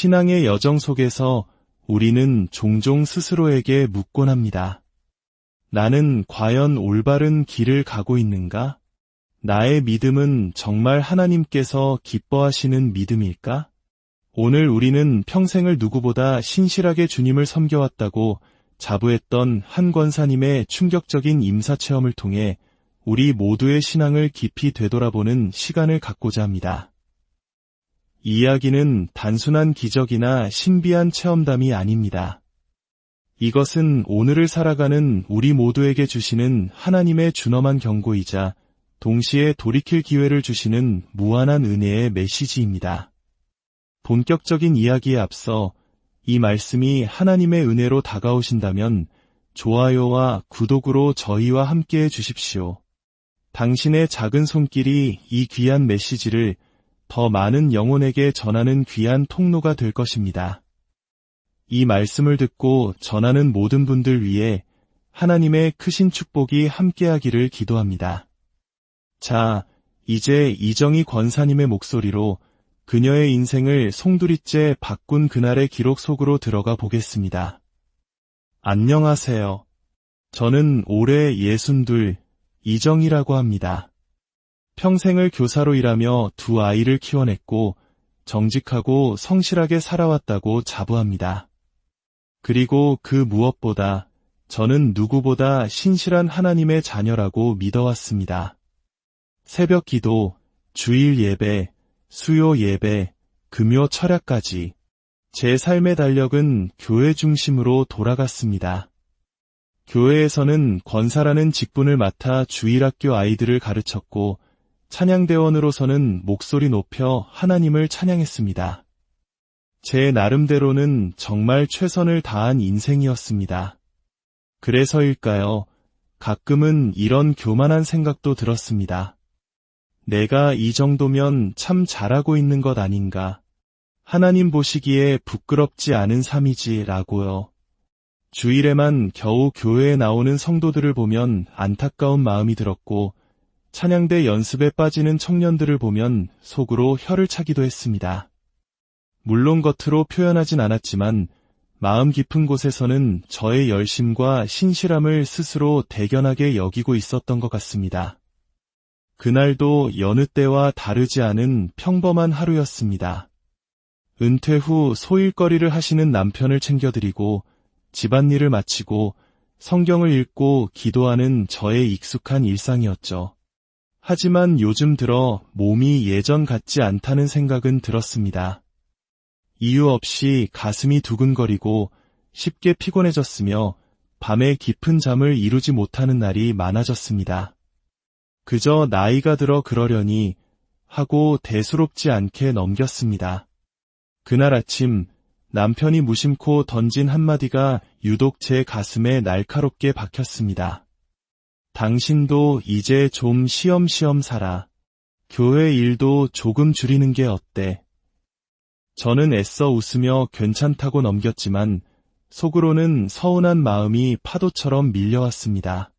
신앙의 여정 속에서 우리는 종종 스스로에게 묻곤 합니다. 나는 과연 올바른 길을 가고 있는가? 나의 믿음은 정말 하나님께서 기뻐하시는 믿음일까? 오늘 우리는 평생을 누구보다 신실하게 주님을 섬겨왔다고 자부했던 한 권사님의 충격적인 임사체험을 통해 우리 모두의 신앙을 깊이 되돌아보는 시간을 갖고자 합니다. 이 이야기는 단순한 기적이나 신비한 체험담이 아닙니다. 이것은 오늘을 살아가는 우리 모두에게 주시는 하나님의 준엄한 경고이자 동시에 돌이킬 기회를 주시는 무한한 은혜의 메시지입니다. 본격적인 이야기에 앞서 이 말씀이 하나님의 은혜로 다가오신다면 좋아요와 구독으로 저희와 함께해 주십시오. 당신의 작은 손길이 이 귀한 메시지를 더 많은 영혼에게 전하는 귀한 통로가 될 것입니다. 이 말씀을 듣고 전하는 모든 분들 위해 하나님의 크신 축복이 함께하기를 기도합니다. 자, 이제 이정희 권사님의 목소리로 그녀의 인생을 송두리째 바꾼 그날의 기록 속으로 들어가 보겠습니다. 안녕하세요. 저는 올해 62, 이정희라고 합니다. 평생을 교사로 일하며 두 아이를 키워냈고 정직하고 성실하게 살아왔다고 자부합니다. 그리고 그 무엇보다 저는 누구보다 신실한 하나님의 자녀라고 믿어왔습니다. 새벽 기도, 주일 예배, 수요 예배, 금요 철야까지 제 삶의 달력은 교회 중심으로 돌아갔습니다. 교회에서는 권사라는 직분을 맡아 주일학교 아이들을 가르쳤고 찬양대원으로서는 목소리 높여 하나님을 찬양했습니다. 제 나름대로는 정말 최선을 다한 인생이었습니다. 그래서일까요? 가끔은 이런 교만한 생각도 들었습니다. 내가 이 정도면 참 잘하고 있는 것 아닌가? 하나님 보시기에 부끄럽지 않은 삶이지라고요. 주일에만 겨우 교회에 나오는 성도들을 보면 안타까운 마음이 들었고 찬양대 연습에 빠지는 청년들을 보면 속으로 혀를 차기도 했습니다. 물론 겉으로 표현하진 않았지만 마음 깊은 곳에서는 저의 열심과 신실함을 스스로 대견하게 여기고 있었던 것 같습니다. 그날도 여느 때와 다르지 않은 평범한 하루였습니다. 은퇴 후 소일거리를 하시는 남편을 챙겨드리고 집안일을 마치고 성경을 읽고 기도하는 저의 익숙한 일상이었죠. 하지만 요즘 들어 몸이 예전 같지 않다는 생각은 들었습니다. 이유 없이 가슴이 두근거리고 쉽게 피곤해졌으며 밤에 깊은 잠을 이루지 못하는 날이 많아졌습니다. 그저 나이가 들어 그러려니 하고 대수롭지 않게 넘겼습니다. 그날 아침 남편이 무심코 던진 한마디가 유독 제 가슴에 날카롭게 박혔습니다. 당신도 이제 좀 쉬엄쉬엄 살아. 교회 일도 조금 줄이는 게 어때? 저는 애써 웃으며 괜찮다고 넘겼지만 속으로는 서운한 마음이 파도처럼 밀려왔습니다.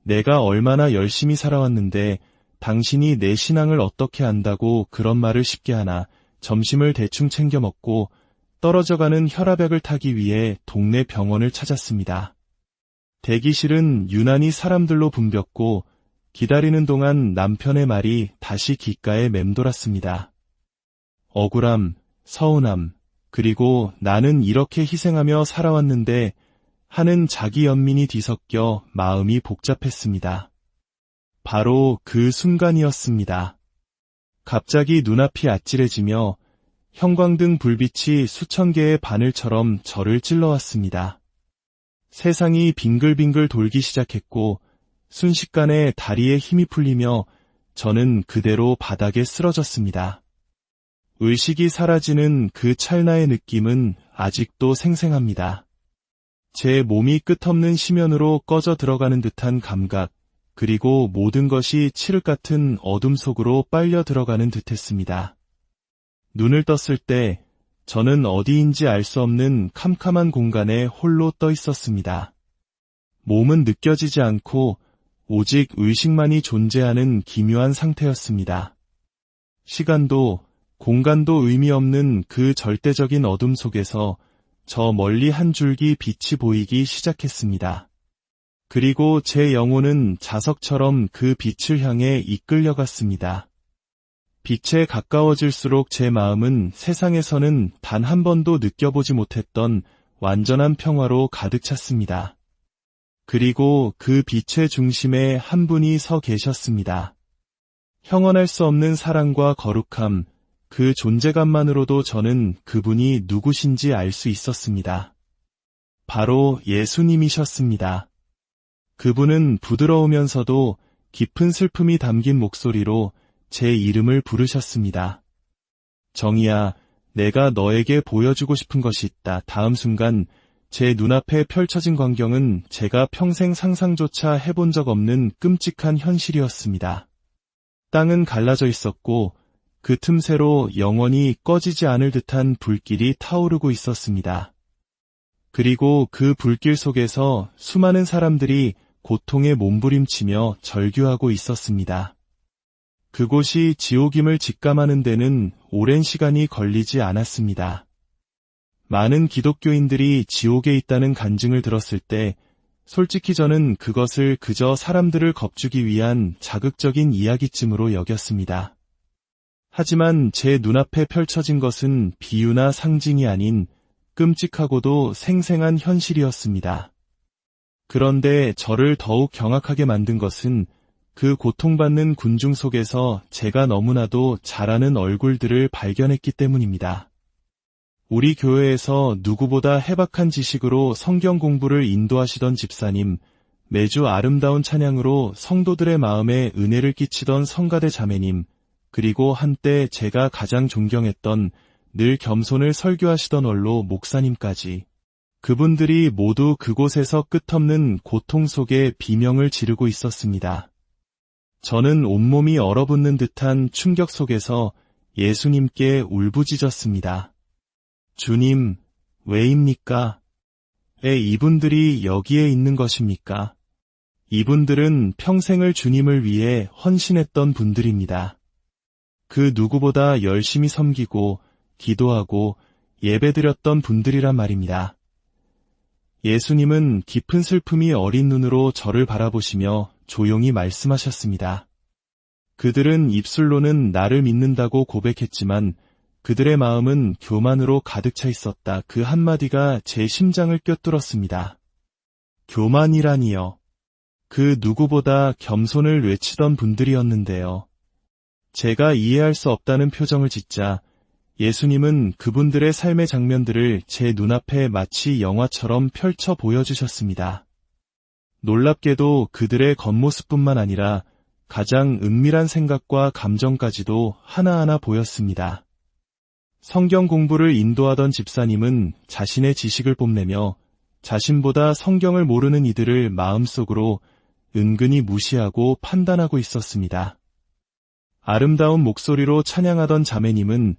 내가 얼마나 열심히 살아왔는데 당신이 내 신앙을 어떻게 안다고 그런 말을 쉽게 하나. 점심을 대충 챙겨 먹고 떨어져가는 혈압약을 타기 위해 동네 병원을 찾았습니다. 대기실은 유난히 사람들로 붐볐고 기다리는 동안 남편의 말이 다시 귓가에 맴돌았습니다. 억울함, 서운함, 그리고 나는 이렇게 희생하며 살아왔는데 하는 자기 연민이 뒤섞여 마음이 복잡했습니다. 바로 그 순간이었습니다. 갑자기 눈앞이 아찔해지며 형광등 불빛이 수천 개의 바늘처럼 저를 찔러왔습니다. 세상이 빙글빙글 돌기 시작했고 순식간에 다리에 힘이 풀리며 저는 그대로 바닥에 쓰러졌습니다. 의식이 사라지는 그 찰나의 느낌은 아직도 생생합니다. 제 몸이 끝없는 심연으로 꺼져 들어가는 듯한 감각, 그리고 모든 것이 칠흑 같은 어둠 속으로 빨려 들어가는 듯했습니다. 눈을 떴을 때 저는 어디인지 알 수 없는 캄캄한 공간에 홀로 떠 있었습니다. 몸은 느껴지지 않고 오직 의식만이 존재하는 기묘한 상태였습니다. 시간도 공간도 의미 없는 그 절대적인 어둠 속에서 저 멀리 한 줄기 빛이 보이기 시작했습니다. 그리고 제 영혼은 자석처럼 그 빛을 향해 이끌려갔습니다. 빛에 가까워질수록 제 마음은 세상에서는 단 한 번도 느껴보지 못했던 완전한 평화로 가득 찼습니다. 그리고 그 빛의 중심에 한 분이 서 계셨습니다. 형언할 수 없는 사랑과 거룩함, 그 존재감만으로도 저는 그분이 누구신지 알 수 있었습니다. 바로 예수님이셨습니다. 그분은 부드러우면서도 깊은 슬픔이 담긴 목소리로 제 이름을 부르셨습니다. 정희야, 내가 너에게 보여주고 싶은 것이 있다. 다음 순간 제 눈앞에 펼쳐진 광경은 제가 평생 상상조차 해본 적 없는 끔찍한 현실이었습니다. 땅은 갈라져 있었고 그 틈새로 영원히 꺼지지 않을 듯한 불길이 타오르고 있었습니다. 그리고 그 불길 속에서 수많은 사람들이 고통에 몸부림치며 절규하고 있었습니다. 그곳이 지옥임을 직감하는 데는 오랜 시간이 걸리지 않았습니다. 많은 기독교인들이 지옥에 있다는 간증을 들었을 때 솔직히 저는 그것을 그저 사람들을 겁주기 위한 자극적인 이야기쯤으로 여겼습니다. 하지만 제 눈앞에 펼쳐진 것은 비유나 상징이 아닌 끔찍하고도 생생한 현실이었습니다. 그런데 저를 더욱 경악하게 만든 것은 그 고통받는 군중 속에서 제가 너무나도 잘 아는 얼굴들을 발견했기 때문입니다. 우리 교회에서 누구보다 해박한 지식으로 성경 공부를 인도하시던 집사님, 매주 아름다운 찬양으로 성도들의 마음에 은혜를 끼치던 성가대 자매님, 그리고 한때 제가 가장 존경했던 늘 겸손을 설교하시던 원로 목사님까지, 그분들이 모두 그곳에서 끝없는 고통 속에 비명을 지르고 있었습니다. 저는 온몸이 얼어붙는 듯한 충격 속에서 예수님께 울부짖었습니다. 주님, 왜입니까? 왜 이분들이 여기에 있는 것입니까? 이분들은 평생을 주님을 위해 헌신했던 분들입니다. 그 누구보다 열심히 섬기고 기도하고 예배드렸던 분들이란 말입니다. 예수님은 깊은 슬픔이 어린 눈으로 저를 바라보시며 조용히 말씀하셨습니다. 그들은 입술로는 나를 믿는다고 고백했지만 그들의 마음은 교만으로 가득 차 있었다. 그 한마디가 제 심장을 꿰뚫었습니다. 교만이라니요. 그 누구보다 겸손을 외치던 분들이었는데요. 제가 이해할 수 없다는 표정을 짓자 예수님은 그분들의 삶의 장면들을 제 눈앞에 마치 영화처럼 펼쳐 보여주셨습니다. 놀랍게도 그들의 겉모습뿐만 아니라 가장 은밀한 생각과 감정까지도 하나하나 보였습니다. 성경 공부를 인도하던 집사님은 자신의 지식을 뽐내며 자신보다 성경을 모르는 이들을 마음속으로 은근히 무시하고 판단하고 있었습니다. 아름다운 목소리로 찬양하던 자매님은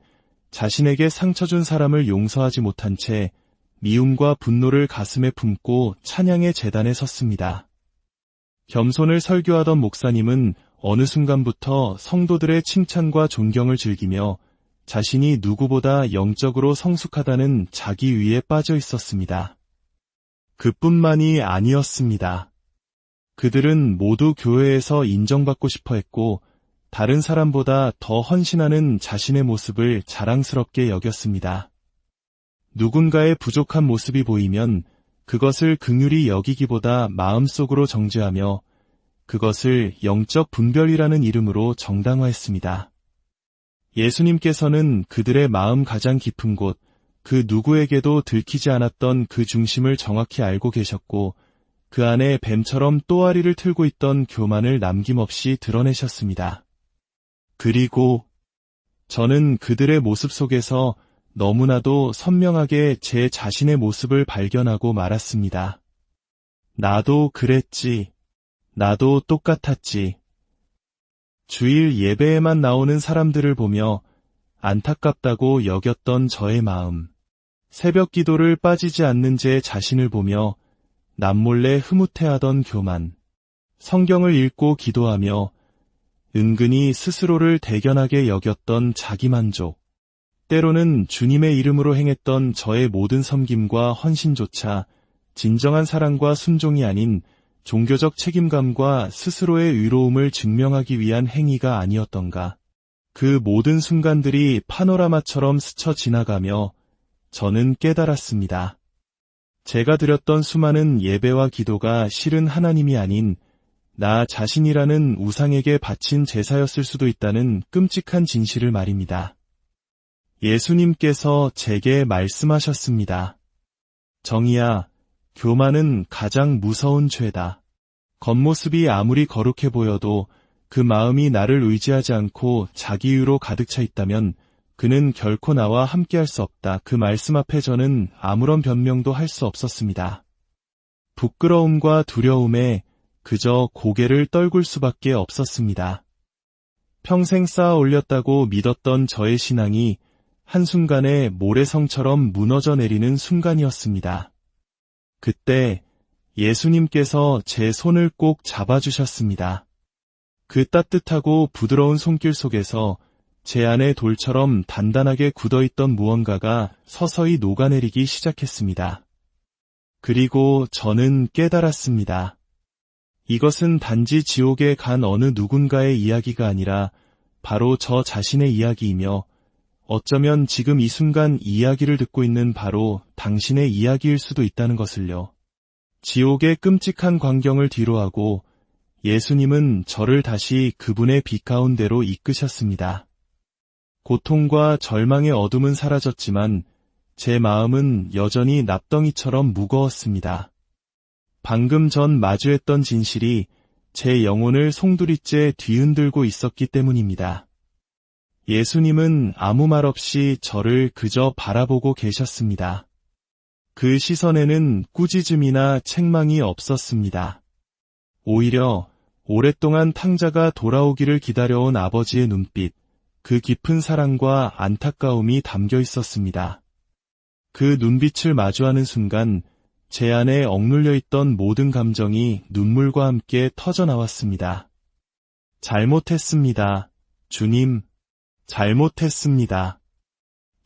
자신에게 상처 준 사람을 용서하지 못한 채 미움과 분노를 가슴에 품고 찬양의 제단에 섰습니다. 겸손을 설교하던 목사님은 어느 순간부터 성도들의 칭찬과 존경을 즐기며 자신이 누구보다 영적으로 성숙하다는 자기위에 빠져 있었습니다. 그뿐만이 아니었습니다. 그들은 모두 교회에서 인정받고 싶어 했고 다른 사람보다 더 헌신하는 자신의 모습을 자랑스럽게 여겼습니다. 누군가의 부족한 모습이 보이면 그것을 긍휼히 여기기보다 마음속으로 정죄하며 그것을 영적 분별이라는 이름으로 정당화했습니다. 예수님께서는 그들의 마음 가장 깊은 곳, 그 누구에게도 들키지 않았던 그 중심을 정확히 알고 계셨고 그 안에 뱀처럼 또아리를 틀고 있던 교만을 남김없이 드러내셨습니다. 그리고 저는 그들의 모습 속에서 너무나도 선명하게 제 자신의 모습을 발견하고 말았습니다. 나도 그랬지. 나도 똑같았지. 주일 예배에만 나오는 사람들을 보며 안타깝다고 여겼던 저의 마음. 새벽 기도를 빠지지 않는 제 자신을 보며 남몰래 흐뭇해하던 교만. 성경을 읽고 기도하며 은근히 스스로를 대견하게 여겼던 자기만족. 때로는 주님의 이름으로 행했던 저의 모든 섬김과 헌신조차 진정한 사랑과 순종이 아닌 종교적 책임감과 스스로의 의로움을 증명하기 위한 행위가 아니었던가. 그 모든 순간들이 파노라마처럼 스쳐 지나가며 저는 깨달았습니다. 제가 드렸던 수많은 예배와 기도가 실은 하나님이 아닌 나 자신이라는 우상에게 바친 제사였을 수도 있다는 끔찍한 진실을 말입니다. 예수님께서 제게 말씀하셨습니다. 정의야, 교만은 가장 무서운 죄다. 겉모습이 아무리 거룩해 보여도 그 마음이 나를 의지하지 않고 자기유로 가득 차 있다면 그는 결코 나와 함께할 수 없다. 그 말씀 앞에 저는 아무런 변명도 할 수 없었습니다. 부끄러움과 두려움에 그저 고개를 떨굴 수밖에 없었습니다. 평생 쌓아 올렸다고 믿었던 저의 신앙이 한순간에 모래성처럼 무너져 내리는 순간이었습니다. 그때 예수님께서 제 손을 꼭 잡아주셨습니다. 그 따뜻하고 부드러운 손길 속에서 제 안에 돌처럼 단단하게 굳어있던 무언가가 서서히 녹아내리기 시작했습니다. 그리고 저는 깨달았습니다. 이것은 단지 지옥에 간 어느 누군가의 이야기가 아니라 바로 저 자신의 이야기이며 어쩌면 지금 이 순간 이야기를 듣고 있는 바로 당신의 이야기일 수도 있다는 것을요. 지옥의 끔찍한 광경을 뒤로하고 예수님은 저를 다시 그분의 빛 가운데로 이끄셨습니다. 고통과 절망의 어둠은 사라졌지만 제 마음은 여전히 납덩이처럼 무거웠습니다. 방금 전 마주했던 진실이 제 영혼을 송두리째 뒤흔들고 있었기 때문입니다. 예수님은 아무 말 없이 저를 그저 바라보고 계셨습니다. 그 시선에는 꾸짖음이나 책망이 없었습니다. 오히려 오랫동안 탕자가 돌아오기를 기다려온 아버지의 눈빛, 그 깊은 사랑과 안타까움이 담겨 있었습니다. 그 눈빛을 마주하는 순간 제 안에 억눌려 있던 모든 감정이 눈물과 함께 터져나왔습니다. 잘못했습니다. 주님, 잘못했습니다.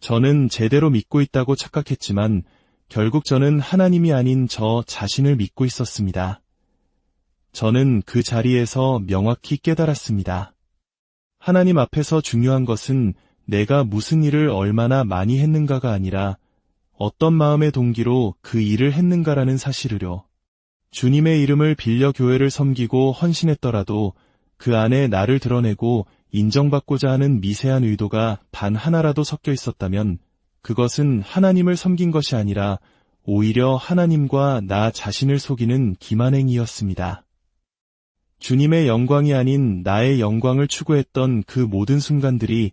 저는 제대로 믿고 있다고 착각했지만 결국 저는 하나님이 아닌 저 자신을 믿고 있었습니다. 저는 그 자리에서 명확히 깨달았습니다. 하나님 앞에서 중요한 것은 내가 무슨 일을 얼마나 많이 했는가가 아니라 어떤 마음의 동기로 그 일을 했는가라는 사실을요. 주님의 이름을 빌려 교회를 섬기고 헌신했더라도 그 안에 나를 드러내고 인정받고자 하는 미세한 의도가 단 하나라도 섞여 있었다면 그것은 하나님을 섬긴 것이 아니라 오히려 하나님과 나 자신을 속이는 기만행위였습니다. 주님의 영광이 아닌 나의 영광을 추구했던 그 모든 순간들이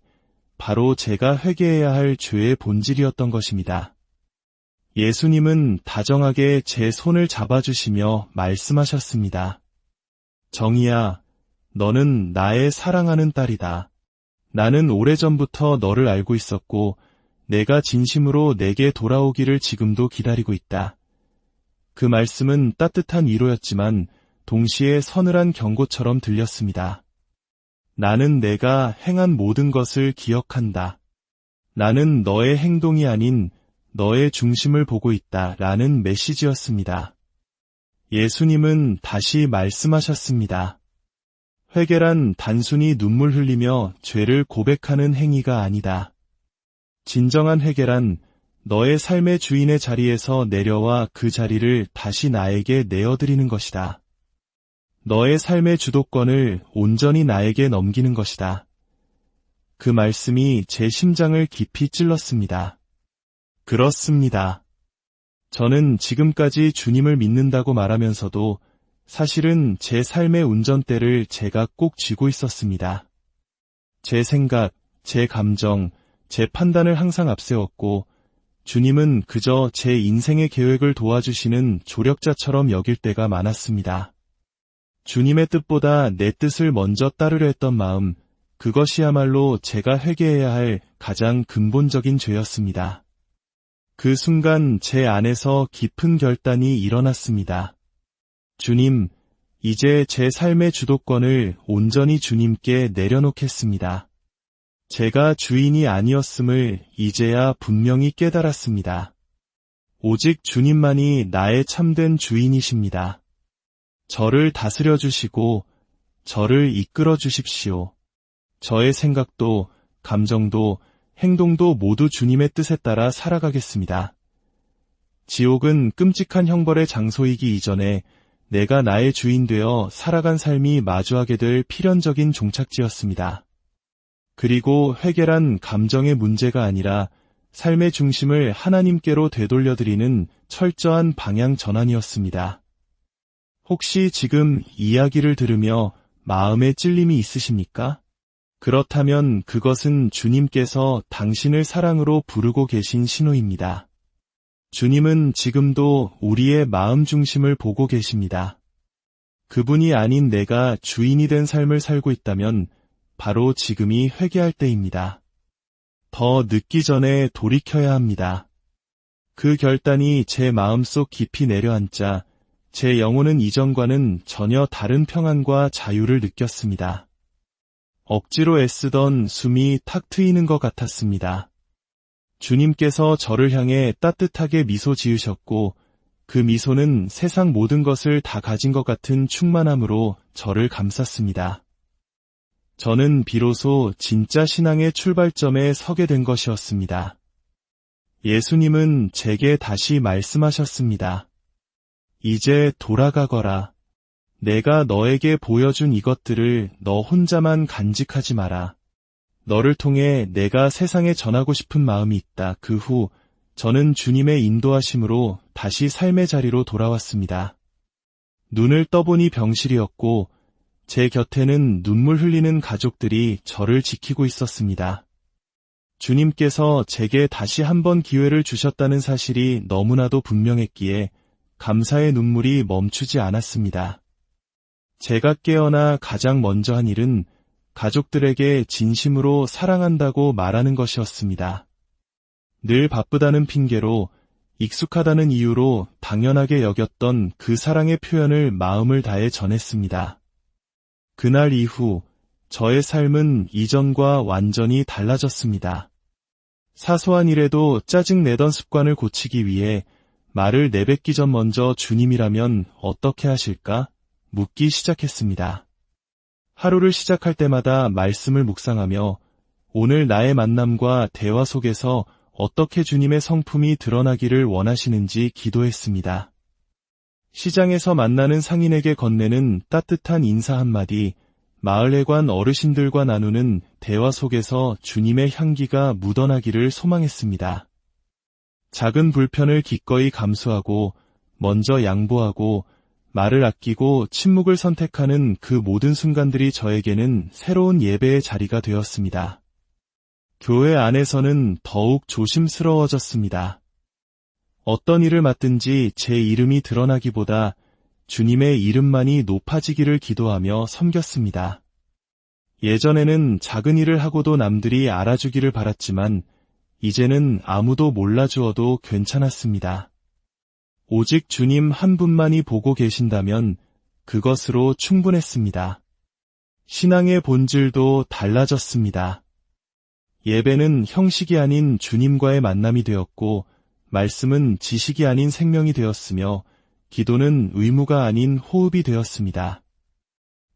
바로 제가 회개해야 할 죄의 본질이었던 것입니다. 예수님은 다정하게 제 손을 잡아주시며 말씀하셨습니다. 정의야, 너는 나의 사랑하는 딸이다. 나는 오래전부터 너를 알고 있었고 내가 진심으로 내게 돌아오기를 지금도 기다리고 있다. 그 말씀은 따뜻한 위로였지만 동시에 서늘한 경고처럼 들렸습니다. 나는 내가 행한 모든 것을 기억한다. 나는 너의 행동이 아닌 너의 중심을 보고 있다. 라는 메시지였습니다. 예수님은 다시 말씀하셨습니다. 회개란 단순히 눈물 흘리며 죄를 고백하는 행위가 아니다. 진정한 회개란 너의 삶의 주인의 자리에서 내려와 그 자리를 다시 나에게 내어드리는 것이다. 너의 삶의 주도권을 온전히 나에게 넘기는 것이다. 그 말씀이 제 심장을 깊이 찔렀습니다. 그렇습니다. 저는 지금까지 주님을 믿는다고 말하면서도 사실은 제 삶의 운전대를 제가 꼭 쥐고 있었습니다. 제 생각, 제 감정, 제 판단을 항상 앞세웠고 주님은 그저 제 인생의 계획을 도와주시는 조력자처럼 여길 때가 많았습니다. 주님의 뜻보다 내 뜻을 먼저 따르려 했던 마음, 그것이야말로 제가 회개해야 할 가장 근본적인 죄였습니다. 그 순간 제 안에서 깊은 결단이 일어났습니다. 주님, 이제 제 삶의 주도권을 온전히 주님께 내려놓겠습니다. 제가 주인이 아니었음을 이제야 분명히 깨달았습니다. 오직 주님만이 나의 참된 주인이십니다. 저를 다스려 주시고 저를 이끌어 주십시오. 저의 생각도, 감정도, 행동도 모두 주님의 뜻에 따라 살아가겠습니다. 지옥은 끔찍한 형벌의 장소이기 이전에 내가 나의 주인 되어 살아간 삶이 마주하게 될 필연적인 종착지였습니다. 그리고 회개란 감정의 문제가 아니라 삶의 중심을 하나님께로 되돌려드리는 철저한 방향 전환이었습니다. 혹시 지금 이야기를 들으며 마음에 찔림이 있으십니까? 그렇다면 그것은 주님께서 당신을 사랑으로 부르고 계신 신호입니다. 주님은 지금도 우리의 마음 중심을 보고 계십니다. 그분이 아닌 내가 주인이 된 삶을 살고 있다면 바로 지금이 회개할 때입니다. 더 늦기 전에 돌이켜야 합니다. 그 결단이 제 마음속 깊이 내려앉자 제 영혼은 이전과는 전혀 다른 평안과 자유를 느꼈습니다. 억지로 애쓰던 숨이 탁 트이는 것 같았습니다. 주님께서 저를 향해 따뜻하게 미소 지으셨고 그 미소는 세상 모든 것을 다 가진 것 같은 충만함으로 저를 감쌌습니다. 저는 비로소 진짜 신앙의 출발점에 서게 된 것이었습니다. 예수님은 제게 다시 말씀하셨습니다. 이제 돌아가거라. 내가 너에게 보여준 이것들을 너 혼자만 간직하지 마라. 너를 통해 내가 세상에 전하고 싶은 마음이 있다. 그 후 저는 주님의 인도하심으로 다시 삶의 자리로 돌아왔습니다. 눈을 떠보니 병실이었고 제 곁에는 눈물 흘리는 가족들이 저를 지키고 있었습니다. 주님께서 제게 다시 한번 기회를 주셨다는 사실이 너무나도 분명했기에 감사의 눈물이 멈추지 않았습니다. 제가 깨어나 가장 먼저 한 일은 가족들에게 진심으로 사랑한다고 말하는 것이었습니다. 늘 바쁘다는 핑계로 익숙하다는 이유로 당연하게 여겼던 그 사랑의 표현을 마음을 다해 전했습니다. 그날 이후 저의 삶은 이전과 완전히 달라졌습니다. 사소한 일에도 짜증내던 습관을 고치기 위해 말을 내뱉기 전 먼저 주님이라면 어떻게 하실까? 묻기 시작했습니다. 하루를 시작할 때마다 말씀을 묵상하며 오늘 나의 만남과 대화 속에서 어떻게 주님의 성품이 드러나기를 원하시는지 기도했습니다. 시장에서 만나는 상인에게 건네는 따뜻한 인사 한마디, 마을회관 어르신들과 나누는 대화 속에서 주님의 향기가 묻어나기를 소망했습니다. 작은 불편을 기꺼이 감수하고 먼저 양보하고 말을 아끼고 침묵을 선택하는 그 모든 순간들이 저에게는 새로운 예배의 자리가 되었습니다. 교회 안에서는 더욱 조심스러워졌습니다. 어떤 일을 맡든지 제 이름이 드러나기보다 주님의 이름만이 높아지기를 기도하며 섬겼습니다. 예전에는 작은 일을 하고도 남들이 알아주기를 바랐지만 이제는 아무도 몰라주어도 괜찮았습니다. 오직 주님 한 분만이 보고 계신다면 그것으로 충분했습니다. 신앙의 본질도 달라졌습니다. 예배는 형식이 아닌 주님과의 만남이 되었고 말씀은 지식이 아닌 생명이 되었으며 기도는 의무가 아닌 호흡이 되었습니다.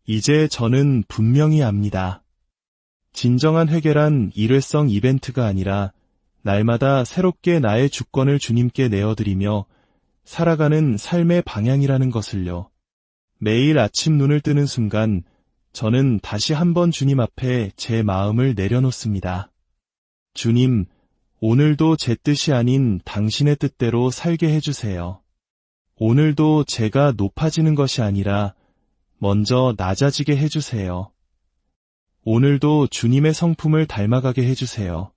이제 저는 분명히 압니다. 진정한 회개란 일회성 이벤트가 아니라 날마다 새롭게 나의 주권을 주님께 내어드리며 살아가는 삶의 방향이라는 것을요. 매일 아침 눈을 뜨는 순간 저는 다시 한번 주님 앞에 제 마음을 내려놓습니다. 주님, 오늘도 제 뜻이 아닌 당신의 뜻대로 살게 해주세요. 오늘도 제가 높아지는 것이 아니라 먼저 낮아지게 해주세요. 오늘도 주님의 성품을 닮아가게 해주세요.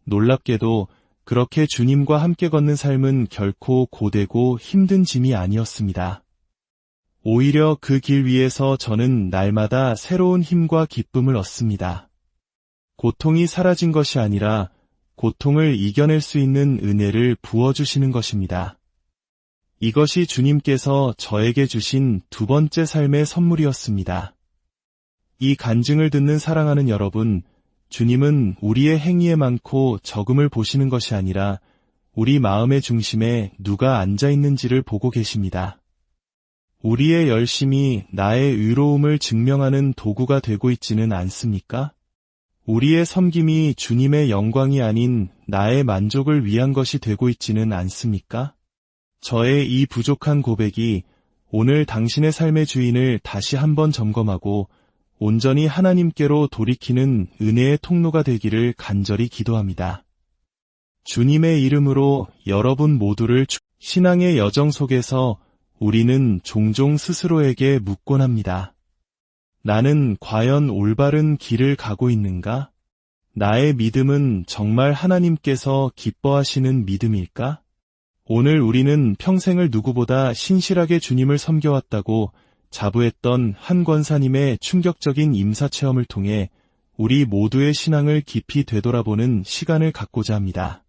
놀랍게도 그렇게 주님과 함께 걷는 삶은 결코 고되고 힘든 짐이 아니었습니다. 오히려 그 길 위에서 저는 날마다 새로운 힘과 기쁨을 얻습니다. 고통이 사라진 것이 아니라 고통을 이겨낼 수 있는 은혜를 부어주시는 것입니다. 이것이 주님께서 저에게 주신 두 번째 삶의 선물이었습니다. 이 간증을 듣는 사랑하는 여러분, 주님은 우리의 행위에 많고 적음을 보시는 것이 아니라 우리 마음의 중심에 누가 앉아 있는지를 보고 계십니다. 우리의 열심이 나의 의로움을 증명하는 도구가 되고 있지는 않습니까? 우리의 섬김이 주님의 영광이 아닌 나의 만족을 위한 것이 되고 있지는 않습니까? 저의 이 부족한 고백이 오늘 당신의 삶의 주인을 다시 한번 점검하고 온전히 하나님께로 돌이키는 은혜의 통로가 되기를 간절히 기도합니다. 주님의 이름으로 여러분 모두를 신앙의 여정 속에서 우리는 종종 스스로에게 묻곤 합니다. 나는 과연 올바른 길을 가고 있는가? 나의 믿음은 정말 하나님께서 기뻐하시는 믿음일까? 오늘 우리는 평생을 누구보다 신실하게 주님을 섬겨왔다고 자부했던 한 권사님의 충격적인 임사체험을 통해 우리 모두의 신앙을 깊이 되돌아보는 시간을 갖고자 합니다.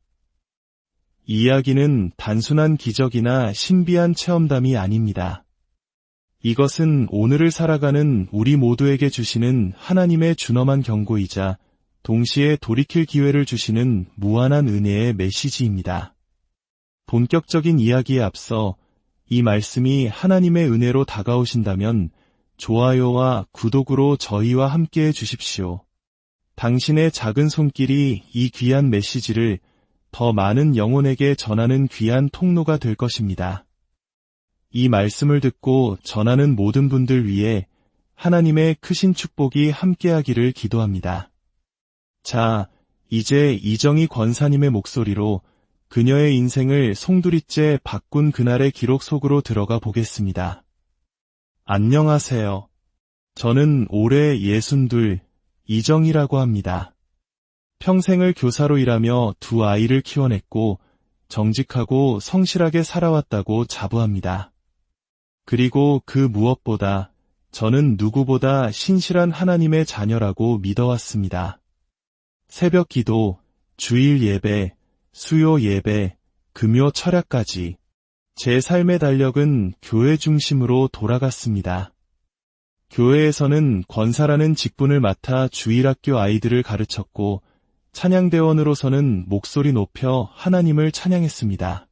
이 이야기는 단순한 기적이나 신비한 체험담이 아닙니다. 이것은 오늘을 살아가는 우리 모두에게 주시는 하나님의 준엄한 경고이자 동시에 돌이킬 기회를 주시는 무한한 은혜의 메시지입니다. 본격적인 이야기에 앞서 이 말씀이 하나님의 은혜로 다가오신다면 좋아요와 구독으로 저희와 함께해 주십시오. 당신의 작은 손길이 이 귀한 메시지를 더 많은 영혼에게 전하는 귀한 통로가 될 것입니다. 이 말씀을 듣고 전하는 모든 분들 위해 하나님의 크신 축복이 함께하기를 기도합니다. 자, 이제 이정희 권사님의 목소리로 그녀의 인생을 송두리째 바꾼 그날의 기록 속으로 들어가 보겠습니다. 안녕하세요. 저는 올해 62, 이정희라고 합니다. 평생을 교사로 일하며 두 아이를 키워냈고 정직하고 성실하게 살아왔다고 자부합니다. 그리고 그 무엇보다 저는 누구보다 신실한 하나님의 자녀라고 믿어왔습니다. 새벽 기도, 주일 예배, 수요 예배, 금요 철야까지 제 삶의 달력은 교회 중심으로 돌아갔습니다. 교회에서는 권사라는 직분을 맡아 주일학교 아이들을 가르쳤고 찬양대원으로서는 목소리 높여 하나님을 찬양했습니다.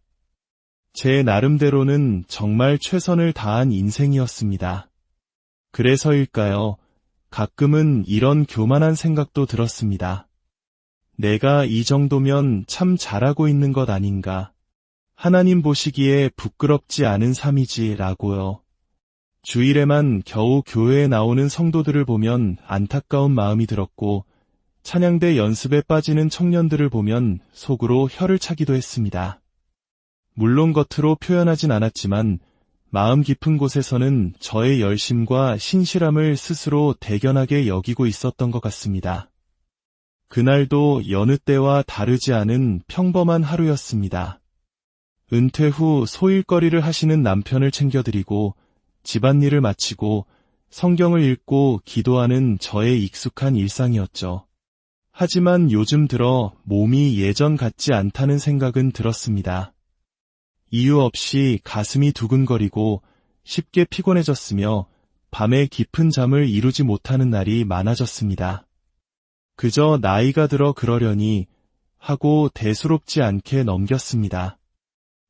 제 나름대로는 정말 최선을 다한 인생이었습니다. 그래서일까요? 가끔은 이런 교만한 생각도 들었습니다. 내가 이 정도면 참 잘하고 있는 것 아닌가? 하나님 보시기에 부끄럽지 않은 삶이지라고요. 주일에만 겨우 교회에 나오는 성도들을 보면 안타까운 마음이 들었고 찬양대 연습에 빠지는 청년들을 보면 속으로 혀를 차기도 했습니다. 물론 겉으로 표현하진 않았지만 마음 깊은 곳에서는 저의 열심과 신실함을 스스로 대견하게 여기고 있었던 것 같습니다. 그날도 여느 때와 다르지 않은 평범한 하루였습니다. 은퇴 후 소일거리를 하시는 남편을 챙겨드리고 집안일을 마치고 성경을 읽고 기도하는 저의 익숙한 일상이었죠. 하지만 요즘 들어 몸이 예전 같지 않다는 생각은 들었습니다. 이유 없이 가슴이 두근거리고 쉽게 피곤해졌으며 밤에 깊은 잠을 이루지 못하는 날이 많아졌습니다. 그저 나이가 들어 그러려니 하고 대수롭지 않게 넘겼습니다.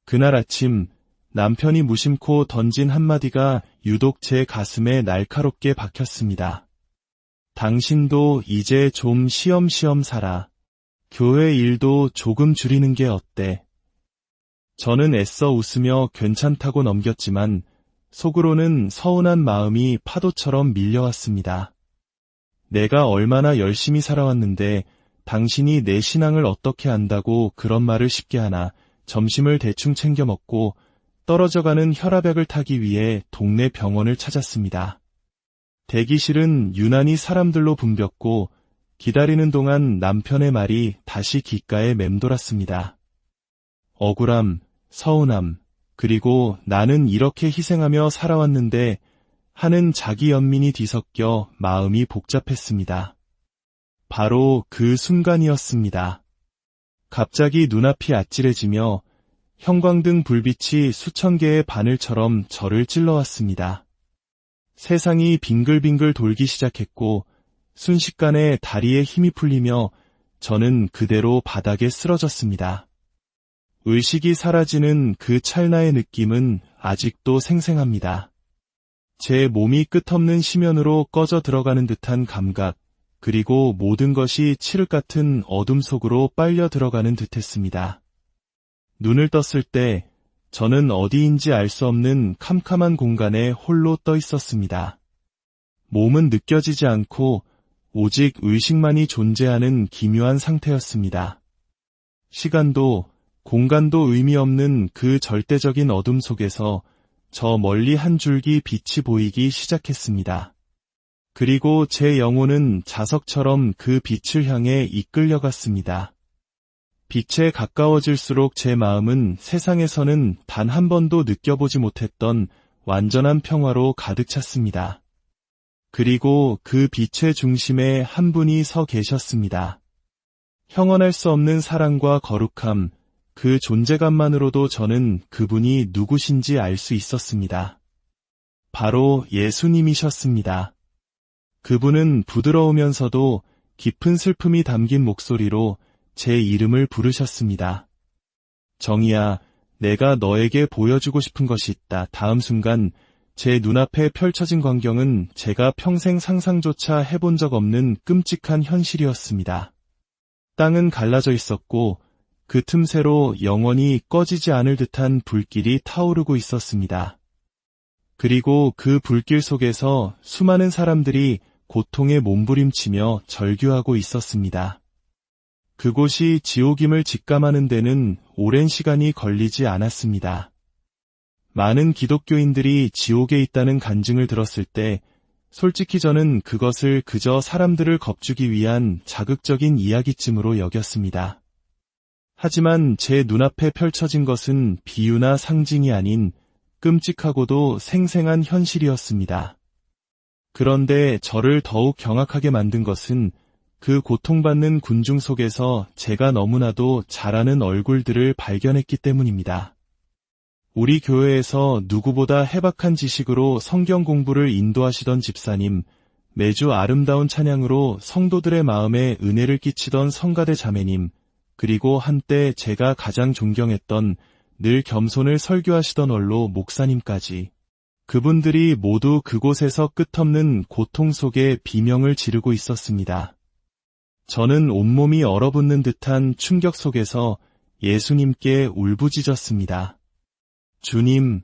그날 아침 남편이 무심코 던진 한마디가 유독 제 가슴에 날카롭게 박혔습니다. 당신도 이제 좀 쉬엄쉬엄 살아. 교회 일도 조금 줄이는 게 어때? 저는 애써 웃으며 괜찮다고 넘겼지만 속으로는 서운한 마음이 파도처럼 밀려왔습니다. 내가 얼마나 열심히 살아왔는데 당신이 내 신앙을 어떻게 안다고 그런 말을 쉽게 하나. 점심을 대충 챙겨 먹고 떨어져가는 혈압약을 타기 위해 동네 병원을 찾았습니다. 대기실은 유난히 사람들로 붐볐고 기다리는 동안 남편의 말이 다시 귓가에 맴돌았습니다. 억울함, 서운함, 그리고 나는 이렇게 희생하며 살아왔는데 하는 자기 연민이 뒤섞여 마음이 복잡했습니다. 바로 그 순간이었습니다. 갑자기 눈앞이 아찔해지며 형광등 불빛이 수천 개의 바늘처럼 저를 찔러왔습니다. 세상이 빙글빙글 돌기 시작했고 순식간에 다리에 힘이 풀리며 저는 그대로 바닥에 쓰러졌습니다. 의식이 사라지는 그 찰나의 느낌은 아직도 생생합니다. 제 몸이 끝없는 심연으로 꺼져 들어가는 듯한 감각, 그리고 모든 것이 칠흑 같은 어둠 속으로 빨려 들어가는 듯했습니다. 눈을 떴을 때 저는 어디인지 알 수 없는 캄캄한 공간에 홀로 떠 있었습니다. 몸은 느껴지지 않고 오직 의식만이 존재하는 기묘한 상태였습니다. 시간도 공간도 의미 없는 그 절대적인 어둠 속에서 저 멀리 한 줄기 빛이 보이기 시작했습니다. 그리고 제 영혼은 자석처럼 그 빛을 향해 이끌려갔습니다. 빛에 가까워질수록 제 마음은 세상에서는 단 한 번도 느껴보지 못했던 완전한 평화로 가득 찼습니다. 그리고 그 빛의 중심에 한 분이 서 계셨습니다. 형언할 수 없는 사랑과 거룩함, 그 존재감만으로도 저는 그분이 누구신지 알 수 있었습니다. 바로 예수님이셨습니다. 그분은 부드러우면서도 깊은 슬픔이 담긴 목소리로 제 이름을 부르셨습니다. 정희야, 내가 너에게 보여주고 싶은 것이 있다. 다음 순간 제 눈앞에 펼쳐진 광경은 제가 평생 상상조차 해본 적 없는 끔찍한 현실이었습니다. 땅은 갈라져 있었고 그 틈새로 영원히 꺼지지 않을 듯한 불길이 타오르고 있었습니다. 그리고 그 불길 속에서 수많은 사람들이 고통에 몸부림치며 절규하고 있었습니다. 그곳이 지옥임을 직감하는 데는 오랜 시간이 걸리지 않았습니다. 많은 기독교인들이 지옥에 있다는 간증을 들었을 때 솔직히 저는 그것을 그저 사람들을 겁주기 위한 자극적인 이야기쯤으로 여겼습니다. 하지만 제 눈앞에 펼쳐진 것은 비유나 상징이 아닌 끔찍하고도 생생한 현실이었습니다. 그런데 저를 더욱 경악하게 만든 것은 그 고통받는 군중 속에서 제가 너무나도 잘 아는 얼굴들을 발견했기 때문입니다. 우리 교회에서 누구보다 해박한 지식으로 성경 공부를 인도하시던 집사님, 매주 아름다운 찬양으로 성도들의 마음에 은혜를 끼치던 성가대 자매님, 그리고 한때 제가 가장 존경했던 늘 겸손을 설교하시던 원로 목사님까지, 그분들이 모두 그곳에서 끝없는 고통 속에 비명을 지르고 있었습니다. 저는 온몸이 얼어붙는 듯한 충격 속에서 예수님께 울부짖었습니다. 주님,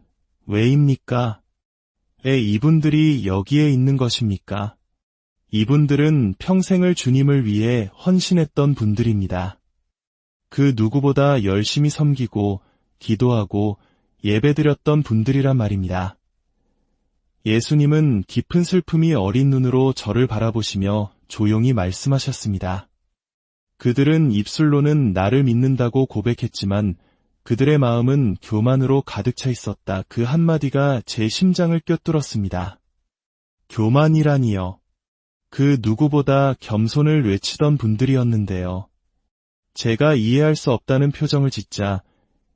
왜입니까? 왜 이분들이 여기에 있는 것입니까? 이분들은 평생을 주님을 위해 헌신했던 분들입니다. 그 누구보다 열심히 섬기고 기도하고 예배드렸던 분들이란 말입니다. 예수님은 깊은 슬픔이 어린 눈으로 저를 바라보시며 조용히 말씀하셨습니다. 그들은 입술로는 나를 믿는다고 고백했지만 그들의 마음은 교만으로 가득 차 있었다. 그 한마디가 제 심장을 꿰뚫었습니다. 교만이라니요. 그 누구보다 겸손을 외치던 분들이었는데요. 제가 이해할 수 없다는 표정을 짓자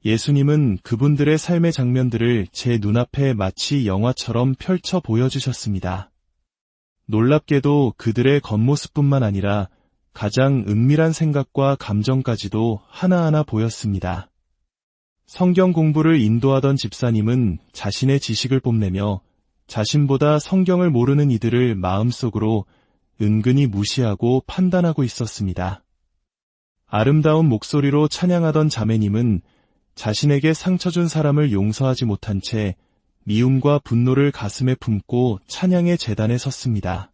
예수님은 그분들의 삶의 장면들을 제 눈앞에 마치 영화처럼 펼쳐 보여주셨습니다. 놀랍게도 그들의 겉모습뿐만 아니라 가장 은밀한 생각과 감정까지도 하나하나 보였습니다. 성경 공부를 인도하던 집사님은 자신의 지식을 뽐내며 자신보다 성경을 모르는 이들을 마음속으로 은근히 무시하고 판단하고 있었습니다. 아름다운 목소리로 찬양하던 자매님은 자신에게 상처 준 사람을 용서하지 못한 채 미움과 분노를 가슴에 품고 찬양의 제단에 섰습니다.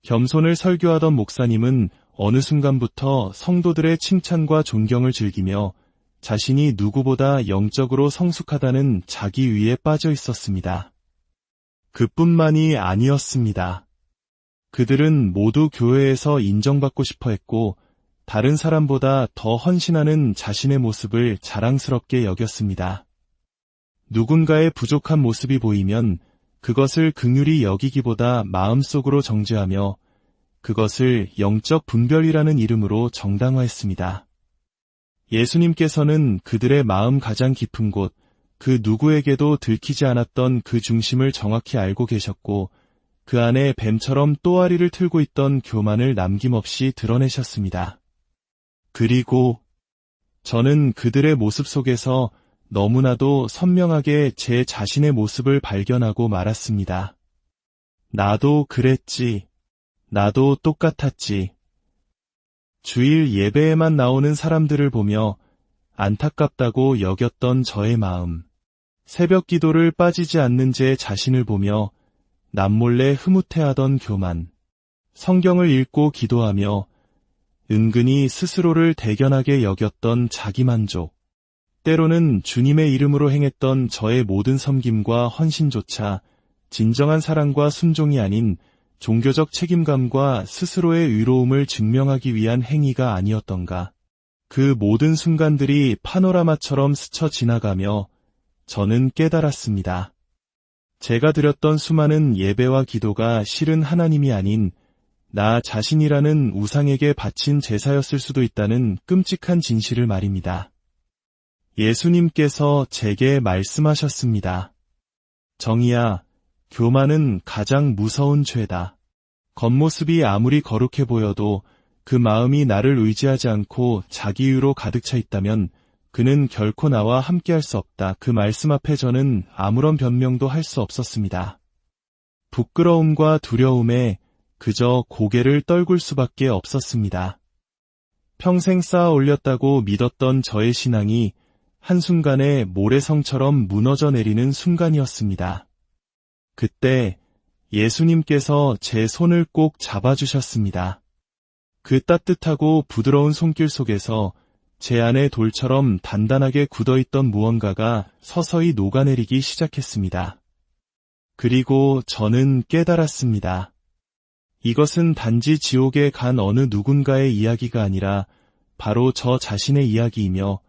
겸손을 설교하던 목사님은 어느 순간부터 성도들의 칭찬과 존경을 즐기며 자신이 누구보다 영적으로 성숙하다는 자기위에 빠져 있었습니다. 그뿐만이 아니었습니다. 그들은 모두 교회에서 인정받고 싶어 했고 다른 사람보다 더 헌신하는 자신의 모습을 자랑스럽게 여겼습니다. 누군가의 부족한 모습이 보이면 그것을 긍휼히 여기기보다 마음속으로 정죄하며 그것을 영적 분별이라는 이름으로 정당화했습니다. 예수님께서는 그들의 마음 가장 깊은 곳, 그 누구에게도 들키지 않았던 그 중심을 정확히 알고 계셨고 그 안에 뱀처럼 또아리를 틀고 있던 교만을 남김없이 드러내셨습니다. 그리고 저는 그들의 모습 속에서 너무나도 선명하게 제 자신의 모습을 발견하고 말았습니다. 나도 그랬지. 나도 똑같았지. 주일 예배에만 나오는 사람들을 보며 안타깝다고 여겼던 저의 마음, 새벽 기도를 빠지지 않는 제 자신을 보며 남몰래 흐뭇해하던 교만, 성경을 읽고 기도하며 은근히 스스로를 대견하게 여겼던 자기만족, 때로는 주님의 이름으로 행했던 저의 모든 섬김과 헌신조차 진정한 사랑과 순종이 아닌 종교적 책임감과 스스로의 의로움을 증명하기 위한 행위가 아니었던가. 그 모든 순간들이 파노라마처럼 스쳐 지나가며 저는 깨달았습니다. 제가 드렸던 수많은 예배와 기도가 실은 하나님이 아닌 나 자신이라는 우상에게 바친 제사였을 수도 있다는 끔찍한 진실을 말입니다. 예수님께서 제게 말씀하셨습니다. 정의야, 교만은 가장 무서운 죄다. 겉모습이 아무리 거룩해 보여도 그 마음이 나를 의지하지 않고 자기유로 가득 차 있다면 그는 결코 나와 함께할 수 없다. 그 말씀 앞에 저는 아무런 변명도 할 수 없었습니다. 부끄러움과 두려움에 그저 고개를 떨굴 수밖에 없었습니다. 평생 쌓아 올렸다고 믿었던 저의 신앙이 한순간에 모래성처럼 무너져 내리는 순간이었습니다. 그때 예수님께서 제 손을 꼭 잡아주셨습니다. 그 따뜻하고 부드러운 손길 속에서 제 안에 돌처럼 단단하게 굳어있던 무언가가 서서히 녹아내리기 시작했습니다. 그리고 저는 깨달았습니다. 이것은 단지 지옥에 간 어느 누군가의 이야기가 아니라 바로 저 자신의 이야기이며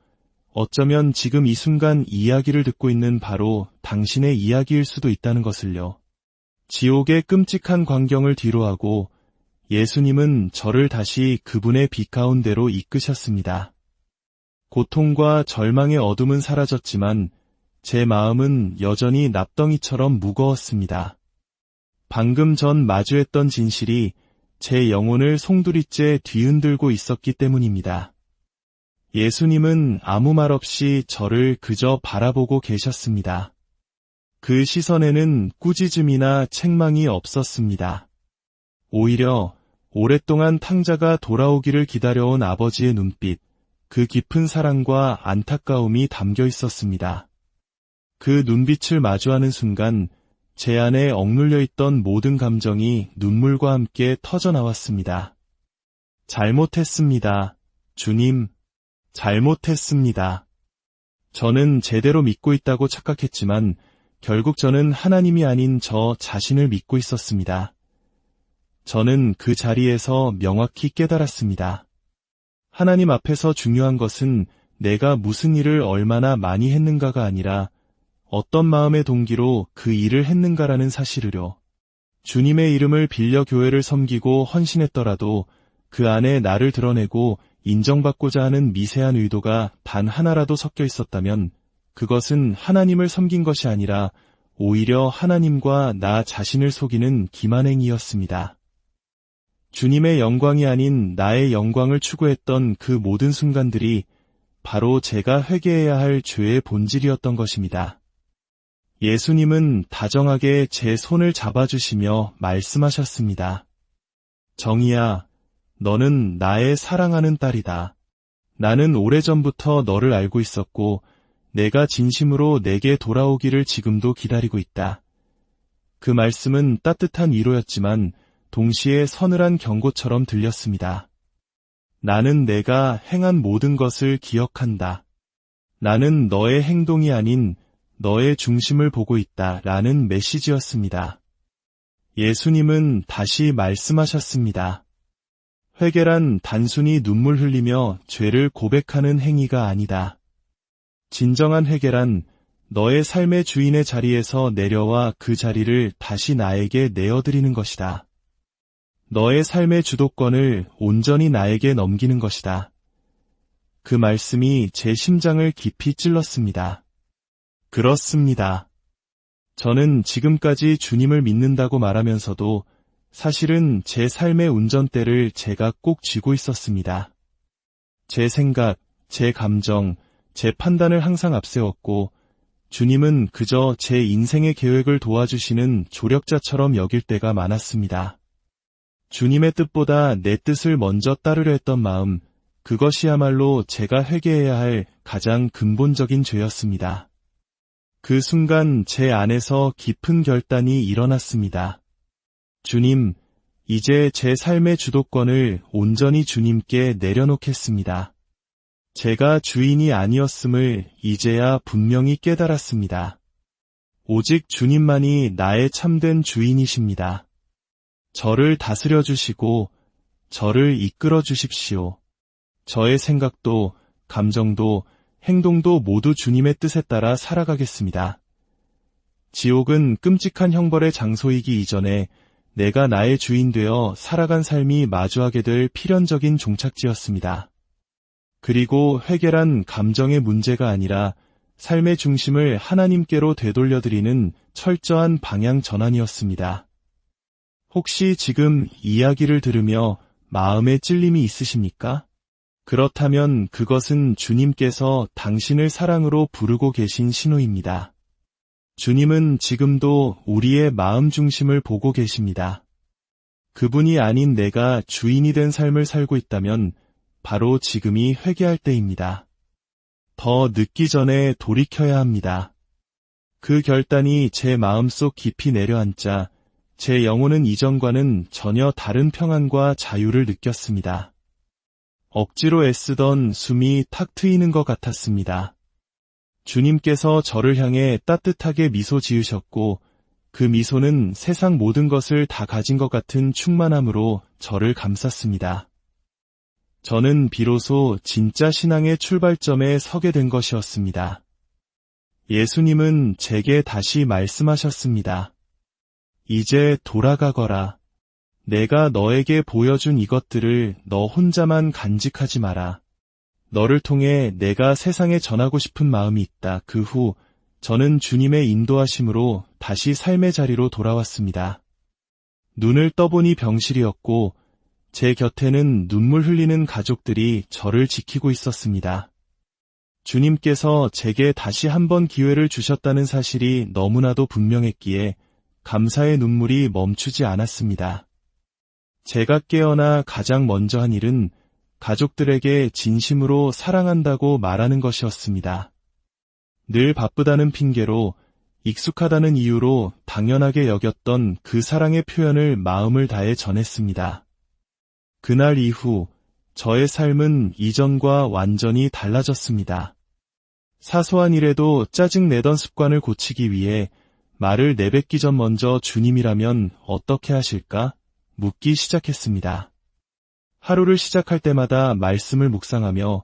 어쩌면 지금 이 순간 이야기를 듣고 있는 바로 당신의 이야기일 수도 있다는 것을요. 지옥의 끔찍한 광경을 뒤로하고 예수님은 저를 다시 그분의 빛 가운데로 이끄셨습니다. 고통과 절망의 어둠은 사라졌지만 제 마음은 여전히 납덩이처럼 무거웠습니다. 방금 전 마주했던 진실이 제 영혼을 송두리째 뒤흔들고 있었기 때문입니다. 예수님은 아무 말 없이 저를 그저 바라보고 계셨습니다. 그 시선에는 꾸짖음이나 책망이 없었습니다. 오히려 오랫동안 탕자가 돌아오기를 기다려온 아버지의 눈빛, 그 깊은 사랑과 안타까움이 담겨 있었습니다. 그 눈빛을 마주하는 순간 제 안에 억눌려 있던 모든 감정이 눈물과 함께 터져나왔습니다. 잘못했습니다. 주님, 잘못했습니다. 저는 제대로 믿고 있다고 착각했지만 결국 저는 하나님이 아닌 저 자신을 믿고 있었습니다. 저는 그 자리에서 명확히 깨달았습니다. 하나님 앞에서 중요한 것은 내가 무슨 일을 얼마나 많이 했는가가 아니라 어떤 마음의 동기로 그 일을 했는가라는 사실을요. 주님의 이름을 빌려 교회를 섬기고 헌신했더라도 그 안에 나를 드러내고 인정받고자 하는 미세한 의도가 단 하나라도 섞여 있었다면 그것은 하나님을 섬긴 것이 아니라 오히려 하나님과 나 자신을 속이는 기만행위였습니다. 주님의 영광이 아닌 나의 영광을 추구했던 그 모든 순간들이 바로 제가 회개해야 할 죄의 본질이었던 것입니다. 예수님은 다정하게 제 손을 잡아주시며 말씀하셨습니다. 정희야, 너는 나의 사랑하는 딸이다. 나는 오래전부터 너를 알고 있었고 내가 진심으로 내게 돌아오기를 지금도 기다리고 있다. 그 말씀은 따뜻한 위로였지만 동시에 서늘한 경고처럼 들렸습니다. 나는 내가 행한 모든 것을 기억한다. 나는 너의 행동이 아닌 너의 중심을 보고 있다. 라는 메시지였습니다. 예수님은 다시 말씀하셨습니다. 회개란 단순히 눈물 흘리며 죄를 고백하는 행위가 아니다. 진정한 회개란 너의 삶의 주인의 자리에서 내려와 그 자리를 다시 나에게 내어드리는 것이다. 너의 삶의 주도권을 온전히 나에게 넘기는 것이다. 그 말씀이 제 심장을 깊이 찔렀습니다. 그렇습니다. 저는 지금까지 주님을 믿는다고 말하면서도 사실은 제 삶의 운전대를 제가 꼭 쥐고 있었습니다. 제 생각, 제 감정, 제 판단을 항상 앞세웠고 주님은 그저 제 인생의 계획을 도와주시는 조력자처럼 여길 때가 많았습니다. 주님의 뜻보다 내 뜻을 먼저 따르려 했던 마음, 그것이야말로 제가 회개해야 할 가장 근본적인 죄였습니다. 그 순간 제 안에서 깊은 결단이 일어났습니다. 주님, 이제 제 삶의 주도권을 온전히 주님께 내려놓겠습니다. 제가 주인이 아니었음을 이제야 분명히 깨달았습니다. 오직 주님만이 나의 참된 주인이십니다. 저를 다스려 주시고 저를 이끌어 주십시오. 저의 생각도, 감정도, 행동도 모두 주님의 뜻에 따라 살아가겠습니다. 지옥은 끔찍한 형벌의 장소이기 이전에 내가 나의 주인 되어 살아간 삶이 마주하게 될 필연적인 종착지였습니다. 그리고 회개란 감정의 문제가 아니라 삶의 중심을 하나님께로 되돌려드리는 철저한 방향 전환이었습니다. 혹시 지금 이야기를 들으며 마음에 찔림이 있으십니까? 그렇다면 그것은 주님께서 당신을 사랑으로 부르고 계신 신호입니다. 주님은 지금도 우리의 마음 중심을 보고 계십니다. 그분이 아닌 내가 주인이 된 삶을 살고 있다면 바로 지금이 회개할 때입니다. 더 늦기 전에 돌이켜야 합니다. 그 결단이 제 마음속 깊이 내려앉자 제 영혼은 이전과는 전혀 다른 평안과 자유를 느꼈습니다. 억지로 애쓰던 숨이 탁 트이는 것 같았습니다. 주님께서 저를 향해 따뜻하게 미소 지으셨고 그 미소는 세상 모든 것을 다 가진 것 같은 충만함으로 저를 감쌌습니다. 저는 비로소 진짜 신앙의 출발점에 서게 된 것이었습니다. 예수님은 제게 다시 말씀하셨습니다. 이제 돌아가거라. 내가 너에게 보여준 이것들을 너 혼자만 간직하지 마라. 너를 통해 내가 세상에 전하고 싶은 마음이 있다. 그 후 저는 주님의 인도하심으로 다시 삶의 자리로 돌아왔습니다. 눈을 떠보니 병실이었고 제 곁에는 눈물 흘리는 가족들이 저를 지키고 있었습니다. 주님께서 제게 다시 한번 기회를 주셨다는 사실이 너무나도 분명했기에 감사의 눈물이 멈추지 않았습니다. 제가 깨어나 가장 먼저 한 일은 가족들에게 진심으로 사랑한다고 말하는 것이었습니다. 늘 바쁘다는 핑계로 익숙하다는 이유로 당연하게 여겼던 그 사랑의 표현을 마음을 다해 전했습니다. 그날 이후 저의 삶은 이전과 완전히 달라졌습니다. 사소한 일에도 짜증내던 습관을 고치기 위해 말을 내뱉기 전 먼저 주님이라면 어떻게 하실까? 묻기 시작했습니다. 하루를 시작할 때마다 말씀을 묵상하며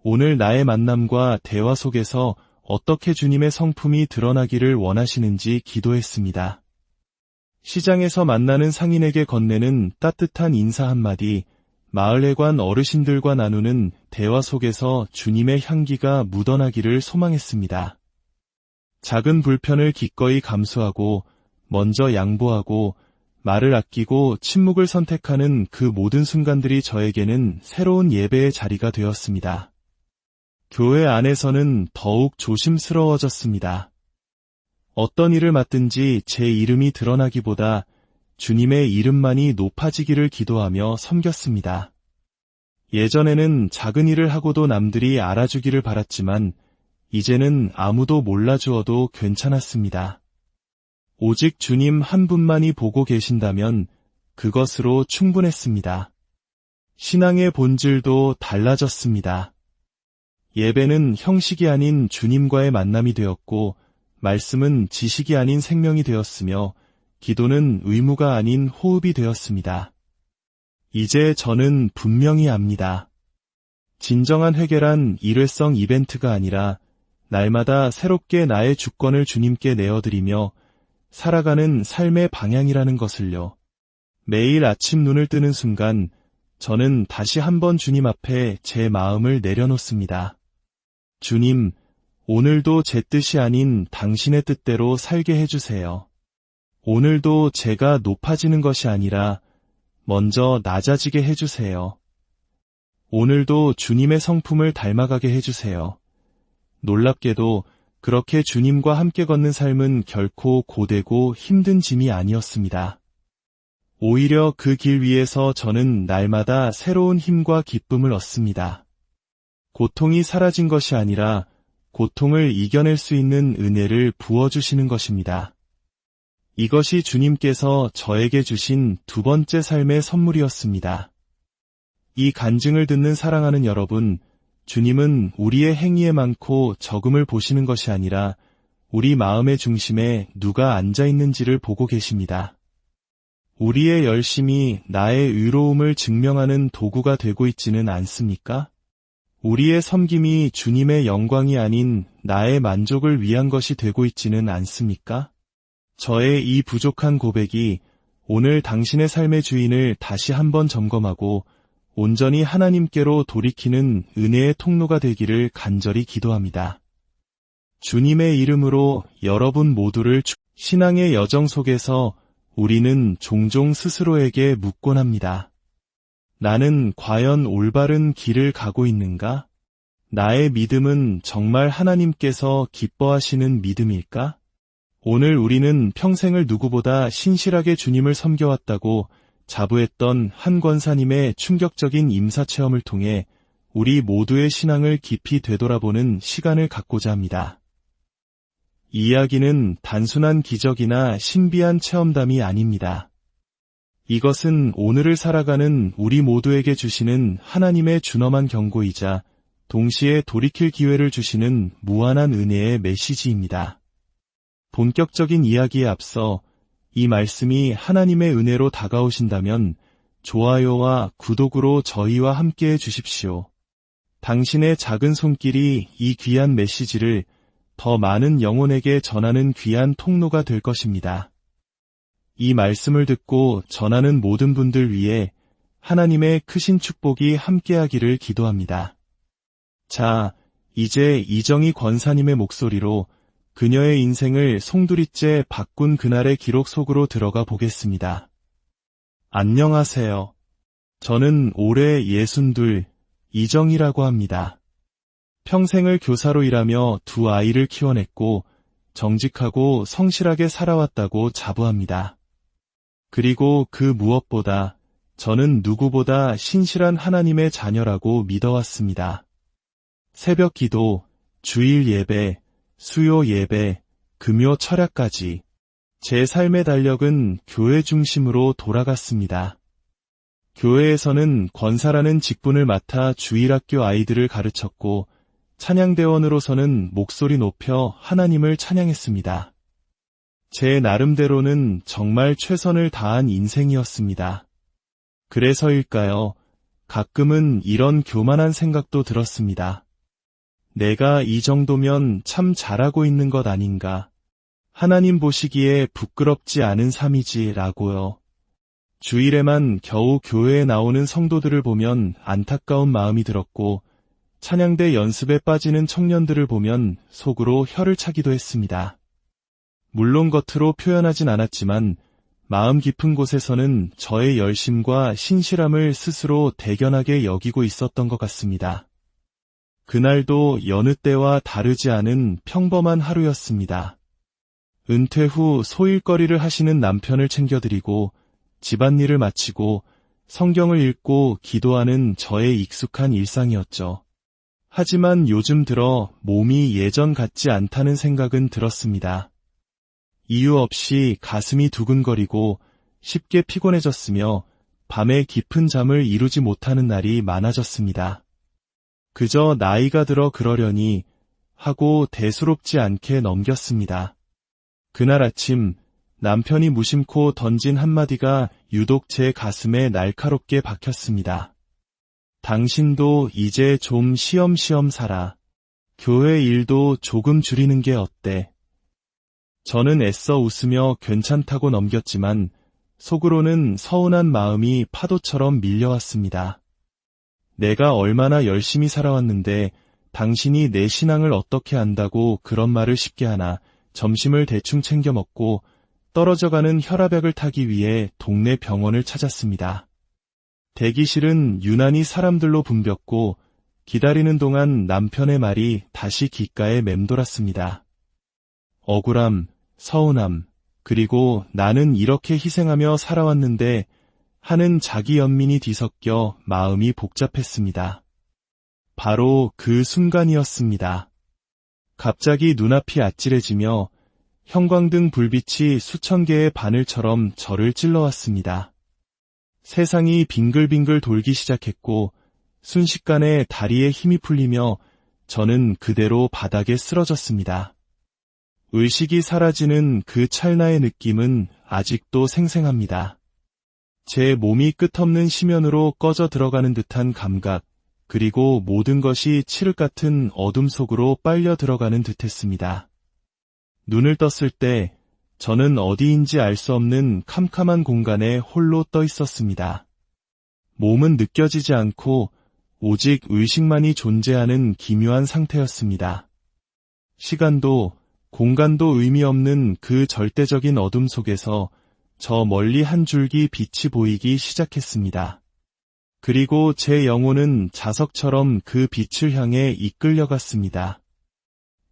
오늘 나의 만남과 대화 속에서 어떻게 주님의 성품이 드러나기를 원하시는지 기도했습니다. 시장에서 만나는 상인에게 건네는 따뜻한 인사 한마디, 마을회관 어르신들과 나누는 대화 속에서 주님의 향기가 묻어나기를 소망했습니다. 작은 불편을 기꺼이 감수하고 먼저 양보하고 말을 아끼고 침묵을 선택하는 그 모든 순간들이 저에게는 새로운 예배의 자리가 되었습니다. 교회 안에서는 더욱 조심스러워졌습니다. 어떤 일을 맡든지 제 이름이 드러나기보다 주님의 이름만이 높아지기를 기도하며 섬겼습니다. 예전에는 작은 일을 하고도 남들이 알아주기를 바랐지만 이제는 아무도 몰라주어도 괜찮았습니다. 오직 주님 한 분만이 보고 계신다면 그것으로 충분했습니다. 신앙의 본질도 달라졌습니다. 예배는 형식이 아닌 주님과의 만남이 되었고 말씀은 지식이 아닌 생명이 되었으며 기도는 의무가 아닌 호흡이 되었습니다. 이제 저는 분명히 압니다. 진정한 회개란 일회성 이벤트가 아니라 날마다 새롭게 나의 주권을 주님께 내어드리며 살아가는 삶의 방향이라는 것을요. 매일 아침 눈을 뜨는 순간 저는 다시 한번 주님 앞에 제 마음을 내려놓습니다. 주님, 오늘도 제 뜻이 아닌 당신의 뜻대로 살게 해주세요. 오늘도 제가 높아지는 것이 아니라 먼저 낮아지게 해주세요. 오늘도 주님의 성품을 닮아가게 해주세요. 놀랍게도 그렇게 주님과 함께 걷는 삶은 결코 고되고 힘든 짐이 아니었습니다. 오히려 그 길 위에서 저는 날마다 새로운 힘과 기쁨을 얻습니다. 고통이 사라진 것이 아니라 고통을 이겨낼 수 있는 은혜를 부어주시는 것입니다. 이것이 주님께서 저에게 주신 두 번째 삶의 선물이었습니다. 이 간증을 듣는 사랑하는 여러분, 주님은 우리의 행위에 많고 적음을 보시는 것이 아니라 우리 마음의 중심에 누가 앉아 있는지를 보고 계십니다. 우리의 열심이 나의 의로움을 증명하는 도구가 되고 있지는 않습니까? 우리의 섬김이 주님의 영광이 아닌 나의 만족을 위한 것이 되고 있지는 않습니까? 저의 이 부족한 고백이 오늘 당신의 삶의 주인을 다시 한번 점검하고 온전히 하나님께로 돌이키는 은혜의 통로가 되기를 간절히 기도합니다. 주님의 이름으로 여러분 모두를 신앙의 여정 속에서 우리는 종종 스스로에게 묻곤 합니다. 나는 과연 올바른 길을 가고 있는가? 나의 믿음은 정말 하나님께서 기뻐하시는 믿음일까? 오늘 우리는 평생을 누구보다 신실하게 주님을 섬겨왔다고 자부했던 한 권사님의 충격적인 임사체험을 통해 우리 모두의 신앙을 깊이 되돌아보는 시간을 갖고자 합니다. 이 이야기는 단순한 기적이나 신비한 체험담이 아닙니다. 이것은 오늘을 살아가는 우리 모두에게 주시는 하나님의 준엄한 경고이자 동시에 돌이킬 기회를 주시는 무한한 은혜의 메시지입니다. 본격적인 이야기에 앞서 이 말씀이 하나님의 은혜로 다가오신다면 좋아요와 구독으로 저희와 함께해 주십시오. 당신의 작은 손길이 이 귀한 메시지를 더 많은 영혼에게 전하는 귀한 통로가 될 것입니다. 이 말씀을 듣고 전하는 모든 분들 위해 하나님의 크신 축복이 함께하기를 기도합니다. 자, 이제 이정희 권사님의 목소리로 그녀의 인생을 송두리째 바꾼 그날의 기록 속으로 들어가 보겠습니다. 안녕하세요. 저는 올해 62, 이정희라고 합니다. 평생을 교사로 일하며 두 아이를 키워냈고 정직하고 성실하게 살아왔다고 자부합니다. 그리고 그 무엇보다 저는 누구보다 신실한 하나님의 자녀라고 믿어왔습니다. 새벽 기도, 주일 예배, 수요 예배, 금요 철야까지 제 삶의 달력은 교회 중심으로 돌아갔습니다. 교회에서는 권사라는 직분을 맡아 주일학교 아이들을 가르쳤고 찬양대원으로서는 목소리 높여 하나님을 찬양했습니다. 제 나름대로는 정말 최선을 다한 인생이었습니다. 그래서일까요? 가끔은 이런 교만한 생각도 들었습니다. 내가 이 정도면 참 잘하고 있는 것 아닌가. 하나님 보시기에 부끄럽지 않은 삶이지라고요. 주일에만 겨우 교회에 나오는 성도들을 보면 안타까운 마음이 들었고 찬양대 연습에 빠지는 청년들을 보면 속으로 혀를 차기도 했습니다. 물론 겉으로 표현하진 않았지만 마음 깊은 곳에서는 저의 열심과 신실함을 스스로 대견하게 여기고 있었던 것 같습니다. 그날도 여느 때와 다르지 않은 평범한 하루였습니다. 은퇴 후 소일거리를 하시는 남편을 챙겨드리고 집안일을 마치고 성경을 읽고 기도하는 저의 익숙한 일상이었죠. 하지만 요즘 들어 몸이 예전 같지 않다는 생각은 들었습니다. 이유 없이 가슴이 두근거리고 쉽게 피곤해졌으며 밤에 깊은 잠을 이루지 못하는 날이 많아졌습니다. 그저 나이가 들어 그러려니 하고 대수롭지 않게 넘겼습니다. 그날 아침 남편이 무심코 던진 한마디가 유독 제 가슴에 날카롭게 박혔습니다. 당신도 이제 좀 쉬엄쉬엄 살아. 교회 일도 조금 줄이는 게 어때? 저는 애써 웃으며 괜찮다고 넘겼지만 속으로는 서운한 마음이 파도처럼 밀려왔습니다. 내가 얼마나 열심히 살아왔는데 당신이 내 신앙을 어떻게 안다고 그런 말을 쉽게 하나. 점심을 대충 챙겨 먹고 떨어져가는 혈압약을 타기 위해 동네 병원을 찾았습니다. 대기실은 유난히 사람들로 붐볐고 기다리는 동안 남편의 말이 다시 귓가에 맴돌았습니다. 억울함, 서운함, 그리고 나는 이렇게 희생하며 살아왔는데 하는 자기 연민이 뒤섞여 마음이 복잡했습니다. 바로 그 순간이었습니다. 갑자기 눈앞이 아찔해지며 형광등 불빛이 수천 개의 바늘처럼 저를 찔러왔습니다. 세상이 빙글빙글 돌기 시작했고 순식간에 다리에 힘이 풀리며 저는 그대로 바닥에 쓰러졌습니다. 의식이 사라지는 그 찰나의 느낌은 아직도 생생합니다. 제 몸이 끝없는 심연으로 꺼져 들어가는 듯한 감각, 그리고 모든 것이 칠흑 같은 어둠 속으로 빨려 들어가는 듯했습니다. 눈을 떴을 때 저는 어디인지 알 수 없는 캄캄한 공간에 홀로 떠 있었습니다. 몸은 느껴지지 않고 오직 의식만이 존재하는 기묘한 상태였습니다. 시간도 공간도 의미 없는 그 절대적인 어둠 속에서 저 멀리 한 줄기 빛이 보이기 시작했습니다. 그리고 제 영혼은 자석처럼 그 빛을 향해 이끌려갔습니다.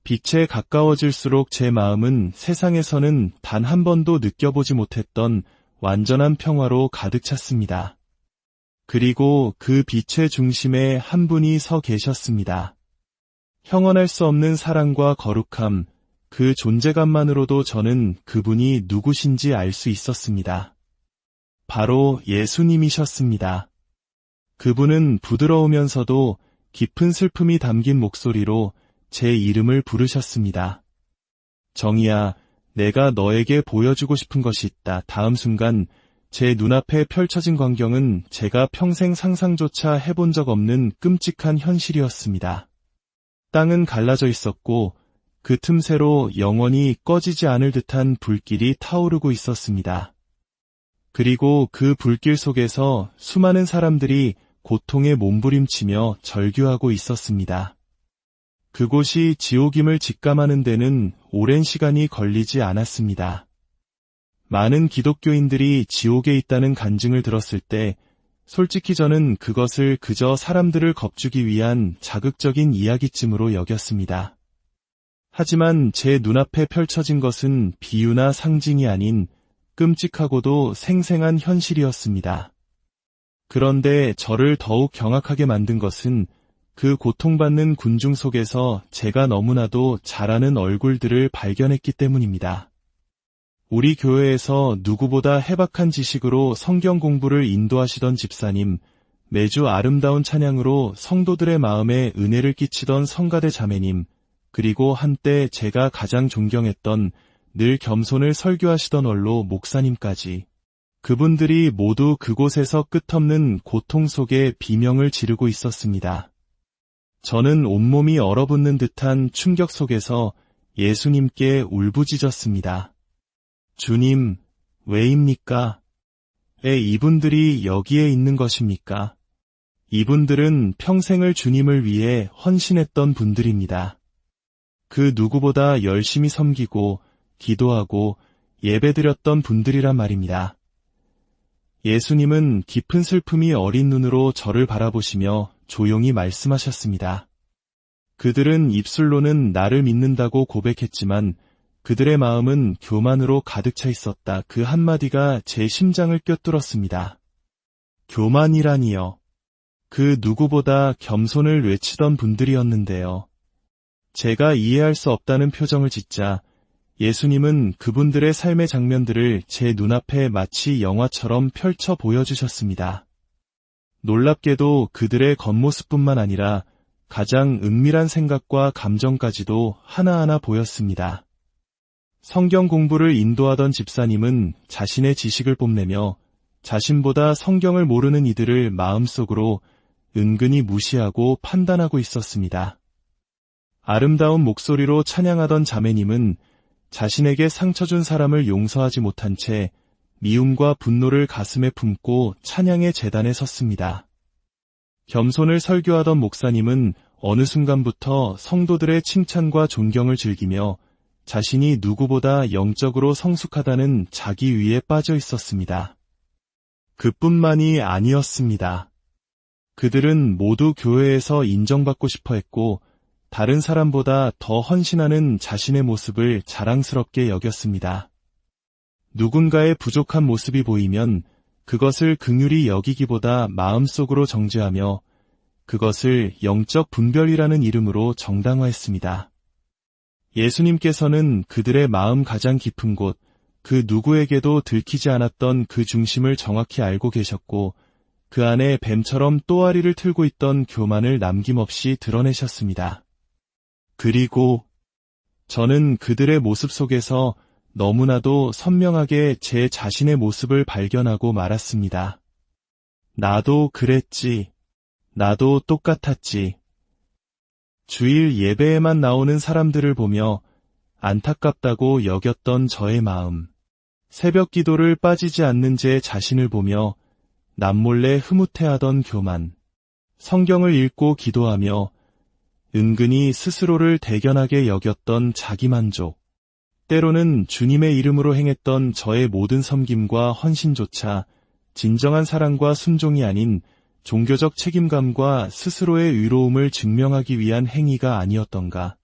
빛에 가까워질수록 제 마음은 세상에서는 단 한 번도 느껴보지 못했던 완전한 평화로 가득 찼습니다. 그리고 그 빛의 중심에 한 분이 서 계셨습니다. 형언할 수 없는 사랑과 거룩함, 그 존재감만으로도 저는 그분이 누구신지 알 수 있었습니다. 바로 예수님이셨습니다. 그분은 부드러우면서도 깊은 슬픔이 담긴 목소리로 제 이름을 부르셨습니다. 정희야, 내가 너에게 보여주고 싶은 것이 있다. 다음 순간 제 눈앞에 펼쳐진 광경은 제가 평생 상상조차 해본 적 없는 끔찍한 현실이었습니다. 땅은 갈라져 있었고 그 틈새로 영원히 꺼지지 않을 듯한 불길이 타오르고 있었습니다. 그리고 그 불길 속에서 수많은 사람들이 고통에 몸부림치며 절규하고 있었습니다. 그곳이 지옥임을 직감하는 데는 오랜 시간이 걸리지 않았습니다. 많은 기독교인들이 지옥에 있다는 간증을 들었을 때 솔직히 저는 그것을 그저 사람들을 겁주기 위한 자극적인 이야기쯤으로 여겼습니다. 하지만 제 눈앞에 펼쳐진 것은 비유나 상징이 아닌 끔찍하고도 생생한 현실이었습니다. 그런데 저를 더욱 경악하게 만든 것은 그 고통받는 군중 속에서 제가 너무나도 잘 아는 얼굴들을 발견했기 때문입니다. 우리 교회에서 누구보다 해박한 지식으로 성경 공부를 인도하시던 집사님, 매주 아름다운 찬양으로 성도들의 마음에 은혜를 끼치던 성가대 자매님, 그리고 한때 제가 가장 존경했던 늘 겸손을 설교하시던 원로 목사님까지, 그분들이 모두 그곳에서 끝없는 고통 속에 비명을 지르고 있었습니다. 저는 온몸이 얼어붙는 듯한 충격 속에서 예수님께 울부짖었습니다. 주님, 왜입니까? 왜 이분들이 여기에 있는 것입니까? 이분들은 평생을 주님을 위해 헌신했던 분들입니다. 그 누구보다 열심히 섬기고 기도하고 예배드렸던 분들이란 말입니다. 예수님은 깊은 슬픔이 어린 눈으로 저를 바라보시며 조용히 말씀하셨습니다. 그들은 입술로는 나를 믿는다고 고백했지만 그들의 마음은 교만으로 가득 차 있었다. 그 한마디가 제 심장을 꿰뚫었습니다. 교만이라니요. 그 누구보다 겸손을 외치던 분들이었는데요. 제가 이해할 수 없다는 표정을 짓자 예수님은 그분들의 삶의 장면들을 제 눈앞에 마치 영화처럼 펼쳐 보여주셨습니다. 놀랍게도 그들의 겉모습뿐만 아니라 가장 은밀한 생각과 감정까지도 하나하나 보였습니다. 성경 공부를 인도하던 집사님은 자신의 지식을 뽐내며 자신보다 성경을 모르는 이들을 마음속으로 은근히 무시하고 판단하고 있었습니다. 아름다운 목소리로 찬양하던 자매님은 자신에게 상처 준 사람을 용서하지 못한 채 미움과 분노를 가슴에 품고 찬양의 제단에 섰습니다. 겸손을 설교하던 목사님은 어느 순간부터 성도들의 칭찬과 존경을 즐기며 자신이 누구보다 영적으로 성숙하다는 자기위에 빠져 있었습니다. 그뿐만이 아니었습니다. 그들은 모두 교회에서 인정받고 싶어 했고 다른 사람보다 더 헌신하는 자신의 모습을 자랑스럽게 여겼습니다. 누군가의 부족한 모습이 보이면 그것을 긍휼히 여기기보다 마음속으로 정죄하며 그것을 영적 분별이라는 이름으로 정당화했습니다. 예수님께서는 그들의 마음 가장 깊은 곳, 그 누구에게도 들키지 않았던 그 중심을 정확히 알고 계셨고 그 안에 뱀처럼 또아리를 틀고 있던 교만을 남김없이 드러내셨습니다. 그리고 저는 그들의 모습 속에서 너무나도 선명하게 제 자신의 모습을 발견하고 말았습니다. 나도 그랬지. 나도 똑같았지. 주일 예배에만 나오는 사람들을 보며 안타깝다고 여겼던 저의 마음. 새벽 기도를 빠지지 않는 제 자신을 보며 남몰래 흐뭇해하던 교만. 성경을 읽고 기도하며 은근히 스스로를 대견하게 여겼던 자기만족. 때로는 주님의 이름으로 행했던 저의 모든 섬김과 헌신조차 진정한 사랑과 순종이 아닌 종교적 책임감과 스스로의 의로움을 증명하기 위한 행위가 아니었던가.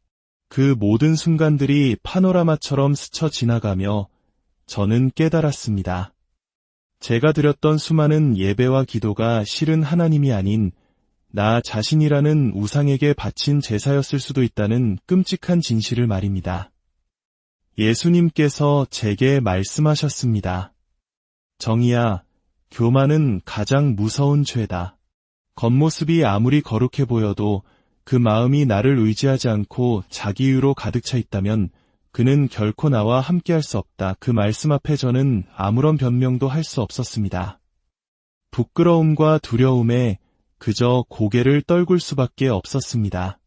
그 모든 순간들이 파노라마처럼 스쳐 지나가며 저는 깨달았습니다. 제가 드렸던 수많은 예배와 기도가 실은 하나님이 아닌 나 자신이라는 우상에게 바친 제사였을 수도 있다는 끔찍한 진실을 말입니다. 예수님께서 제게 말씀하셨습니다. 정의야, 교만은 가장 무서운 죄다. 겉모습이 아무리 거룩해 보여도 그 마음이 나를 의지하지 않고 자기유로 가득 차 있다면 그는 결코 나와 함께할 수 없다. 그 말씀 앞에 저는 아무런 변명도 할 수 없었습니다. 부끄러움과 두려움에 그저 고개를 떨굴 수밖에 없었습니다.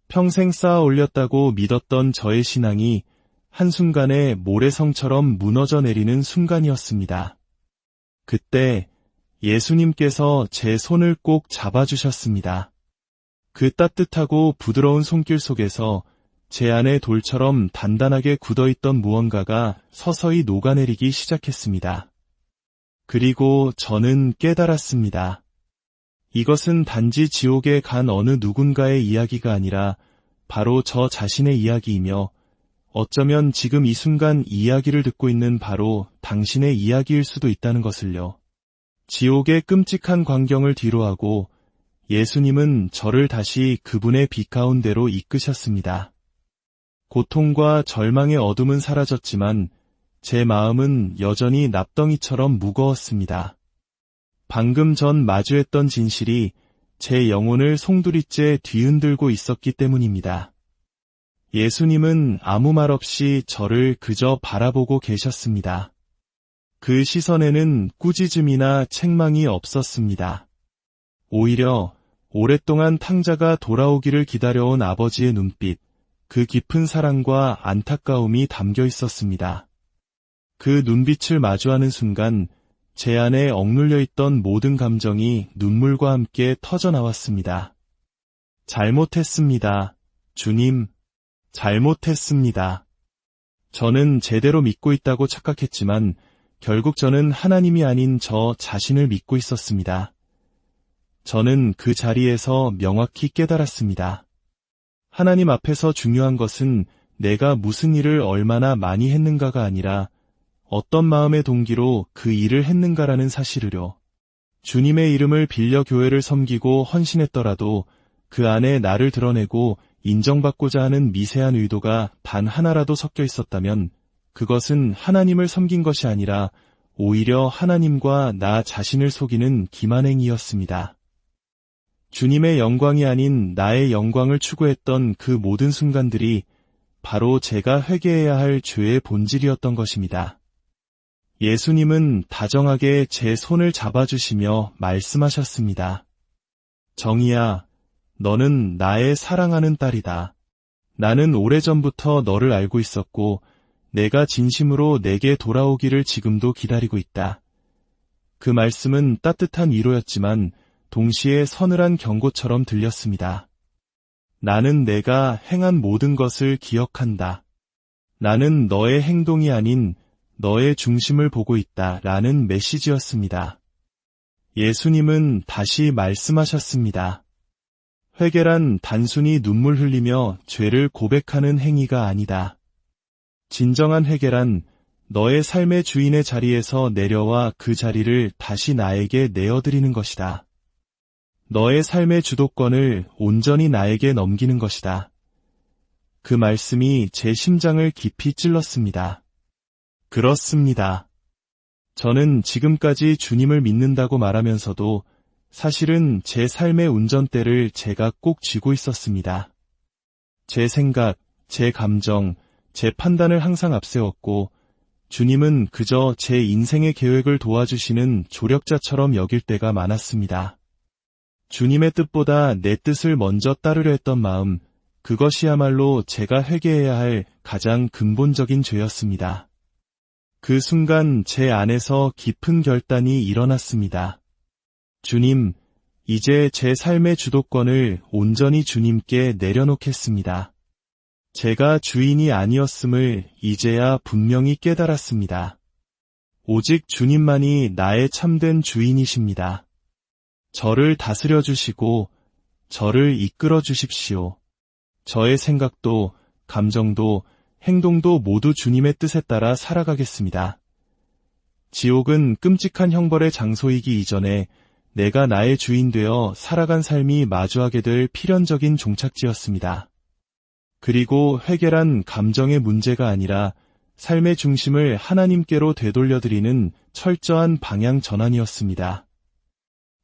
평생 쌓아 올렸다고 믿었던 저의 신앙이 한순간에 모래성처럼 무너져 내리는 순간이었습니다. 그때 예수님께서 제 손을 꼭 잡아주셨습니다. 그 따뜻하고 부드러운 손길 속에서 제 안에 돌처럼 단단하게 굳어있던 무언가가 서서히 녹아내리기 시작했습니다. 그리고 저는 깨달았습니다. 이것은 단지 지옥에 간 어느 누군가의 이야기가 아니라 바로 저 자신의 이야기이며 어쩌면 지금 이 순간 이야기를 듣고 있는 바로 당신의 이야기일 수도 있다는 것을요. 지옥의 끔찍한 광경을 뒤로하고 예수님은 저를 다시 그분의 빛 가운데로 이끄셨습니다. 고통과 절망의 어둠은 사라졌지만 제 마음은 여전히 납덩이처럼 무거웠습니다. 방금 전 마주했던 진실이 제 영혼을 송두리째 뒤흔들고 있었기 때문입니다. 예수님은 아무 말 없이 저를 그저 바라보고 계셨습니다. 그 시선에는 꾸짖음이나 책망이 없었습니다. 오히려 오랫동안 탕자가 돌아오기를 기다려온 아버지의 눈빛, 그 깊은 사랑과 안타까움이 담겨 있었습니다. 그 눈빛을 마주하는 순간 제 안에 억눌려 있던 모든 감정이 눈물과 함께 터져나왔습니다. 잘못했습니다. 주님, 잘못했습니다. 저는 제대로 믿고 있다고 착각했지만 결국 저는 하나님이 아닌 저 자신을 믿고 있었습니다. 저는 그 자리에서 명확히 깨달았습니다. 하나님 앞에서 중요한 것은 내가 무슨 일을 얼마나 많이 했는가가 아니라 어떤 마음의 동기로 그 일을 했는가라는 사실을요. 주님의 이름을 빌려 교회를 섬기고 헌신했더라도 그 안에 나를 드러내고 인정받고자 하는 미세한 의도가 단 하나라도 섞여 있었다면 그것은 하나님을 섬긴 것이 아니라 오히려 하나님과 나 자신을 속이는 기만행위였습니다. 주님의 영광이 아닌 나의 영광을 추구했던 그 모든 순간들이 바로 제가 회개해야 할 죄의 본질이었던 것입니다. 예수님은 다정하게 제 손을 잡아주시며 말씀하셨습니다. 정의야, 너는 나의 사랑하는 딸이다. 나는 오래전부터 너를 알고 있었고 내가 진심으로 내게 돌아오기를 지금도 기다리고 있다. 그 말씀은 따뜻한 위로였지만 동시에 서늘한 경고처럼 들렸습니다. 나는 내가 행한 모든 것을 기억한다. 나는 너의 행동이 아닌 너의 중심을 보고 있다. 라는 메시지였습니다. 예수님은 다시 말씀하셨습니다. 회개란 단순히 눈물 흘리며 죄를 고백하는 행위가 아니다. 진정한 회개란 너의 삶의 주인의 자리에서 내려와 그 자리를 다시 나에게 내어드리는 것이다. 너의 삶의 주도권을 온전히 나에게 넘기는 것이다. 그 말씀이 제 심장을 깊이 찔렀습니다. 그렇습니다. 저는 지금까지 주님을 믿는다고 말하면서도 사실은 제 삶의 운전대를 제가 꼭 쥐고 있었습니다. 제 생각, 제 감정, 제 판단을 항상 앞세웠고 주님은 그저 제 인생의 계획을 도와주시는 조력자처럼 여길 때가 많았습니다. 주님의 뜻보다 내 뜻을 먼저 따르려 했던 마음, 그것이야말로 제가 회개해야 할 가장 근본적인 죄였습니다. 그 순간 제 안에서 깊은 결단이 일어났습니다. 주님, 이제 제 삶의 주도권을 온전히 주님께 내려놓겠습니다. 제가 주인이 아니었음을 이제야 분명히 깨달았습니다. 오직 주님만이 나의 참된 주인이십니다. 저를 다스려 주시고 저를 이끌어 주십시오. 저의 생각도, 감정도, 행동도 모두 주님의 뜻에 따라 살아가겠습니다. 지옥은 끔찍한 형벌의 장소이기 이전에 내가 나의 주인 되어 살아간 삶이 마주하게 될 필연적인 종착지였습니다. 그리고 회개란 감정의 문제가 아니라 삶의 중심을 하나님께로 되돌려드리는 철저한 방향 전환이었습니다.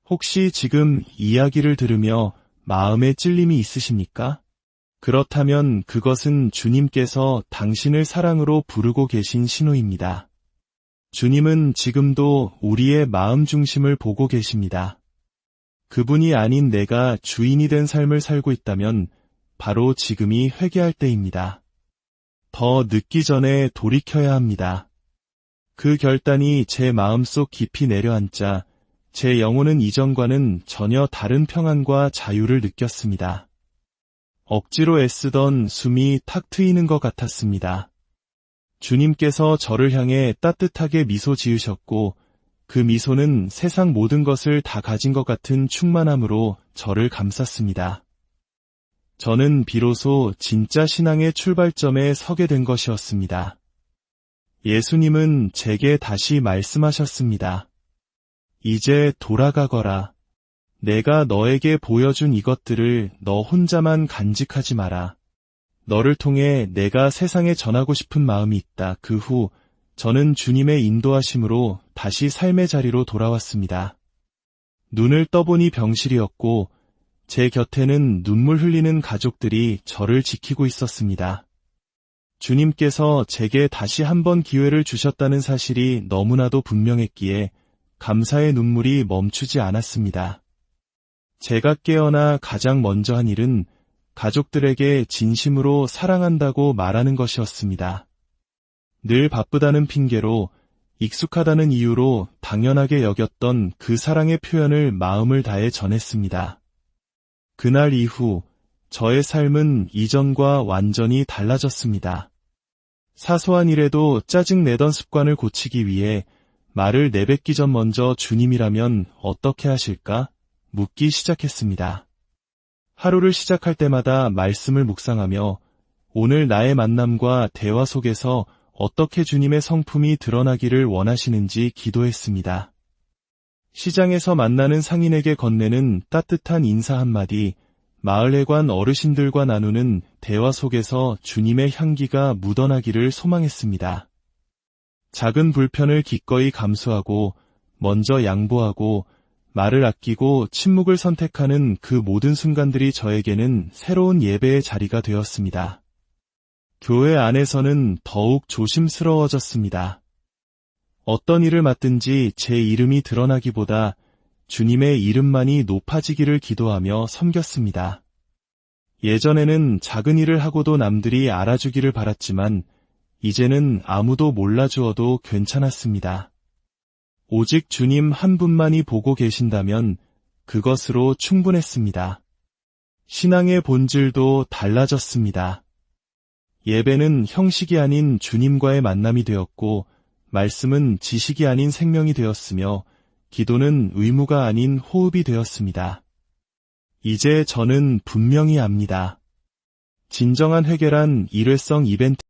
혹시 지금 이야기를 들으며 마음에 찔림이 있으십니까? 그렇다면 그것은 주님께서 당신을 사랑으로 부르고 계신 신호입니다. 주님은 지금도 우리의 마음 중심을 보고 계십니다. 그분이 아닌 내가 주인이 된 삶을 살고 있다면 바로 지금이 회개할 때입니다. 더 늦기 전에 돌이켜야 합니다. 그 결단이 제 마음속 깊이 내려앉자 제 영혼은 이전과는 전혀 다른 평안과 자유를 느꼈습니다. 억지로 애쓰던 숨이 탁 트이는 것 같았습니다. 주님께서 저를 향해 따뜻하게 미소 지으셨고 그 미소는 세상 모든 것을 다 가진 것 같은 충만함으로 저를 감쌌습니다. 저는 비로소 진짜 신앙의 출발점에 서게 된 것이었습니다. 예수님은 제게 다시 말씀하셨습니다. 이제 돌아가거라. 내가 너에게 보여준 이것들을 너 혼자만 간직하지 마라. 너를 통해 내가 세상에 전하고 싶은 마음이 있다. 그 후 저는 주님의 인도하심으로 다시 삶의 자리로 돌아왔습니다. 눈을 떠보니 병실이었고 제 곁에는 눈물 흘리는 가족들이 저를 지키고 있었습니다. 주님께서 제게 다시 한번 기회를 주셨다는 사실이 너무나도 분명했기에 감사의 눈물이 멈추지 않았습니다. 제가 깨어나 가장 먼저 한 일은 가족들에게 진심으로 사랑한다고 말하는 것이었습니다. 늘 바쁘다는 핑계로 익숙하다는 이유로 당연하게 여겼던 그 사랑의 표현을 마음을 다해 전했습니다. 그날 이후 저의 삶은 이전과 완전히 달라졌습니다. 사소한 일에도 짜증내던 습관을 고치기 위해 말을 내뱉기 전 먼저 주님이라면 어떻게 하실까? 묻기 시작했습니다. 하루를 시작할 때마다 말씀을 묵상하며 오늘 나의 만남과 대화 속에서 어떻게 주님의 성품이 드러나기를 원하시는지 기도했습니다. 시장에서 만나는 상인에게 건네는 따뜻한 인사 한마디, 마을회관 어르신들과 나누는 대화 속에서 주님의 향기가 묻어나기를 소망했습니다. 작은 불편을 기꺼이 감수하고 먼저 양보하고 말을 아끼고 침묵을 선택하는 그 모든 순간들이 저에게는 새로운 예배의 자리가 되었습니다. 교회 안에서는 더욱 조심스러워졌습니다. 어떤 일을 맡든지 제 이름이 드러나기보다 주님의 이름만이 높아지기를 기도하며 섬겼습니다. 예전에는 작은 일을 하고도 남들이 알아주기를 바랐지만 이제는 아무도 몰라주어도 괜찮았습니다. 오직 주님 한 분만이 보고 계신다면 그것으로 충분했습니다. 신앙의 본질도 달라졌습니다. 예배는 형식이 아닌 주님과의 만남이 되었고, 말씀은 지식이 아닌 생명이 되었으며, 기도는 의무가 아닌 호흡이 되었습니다. 이제 저는 분명히 압니다. 진정한 회개란 일회성 이벤트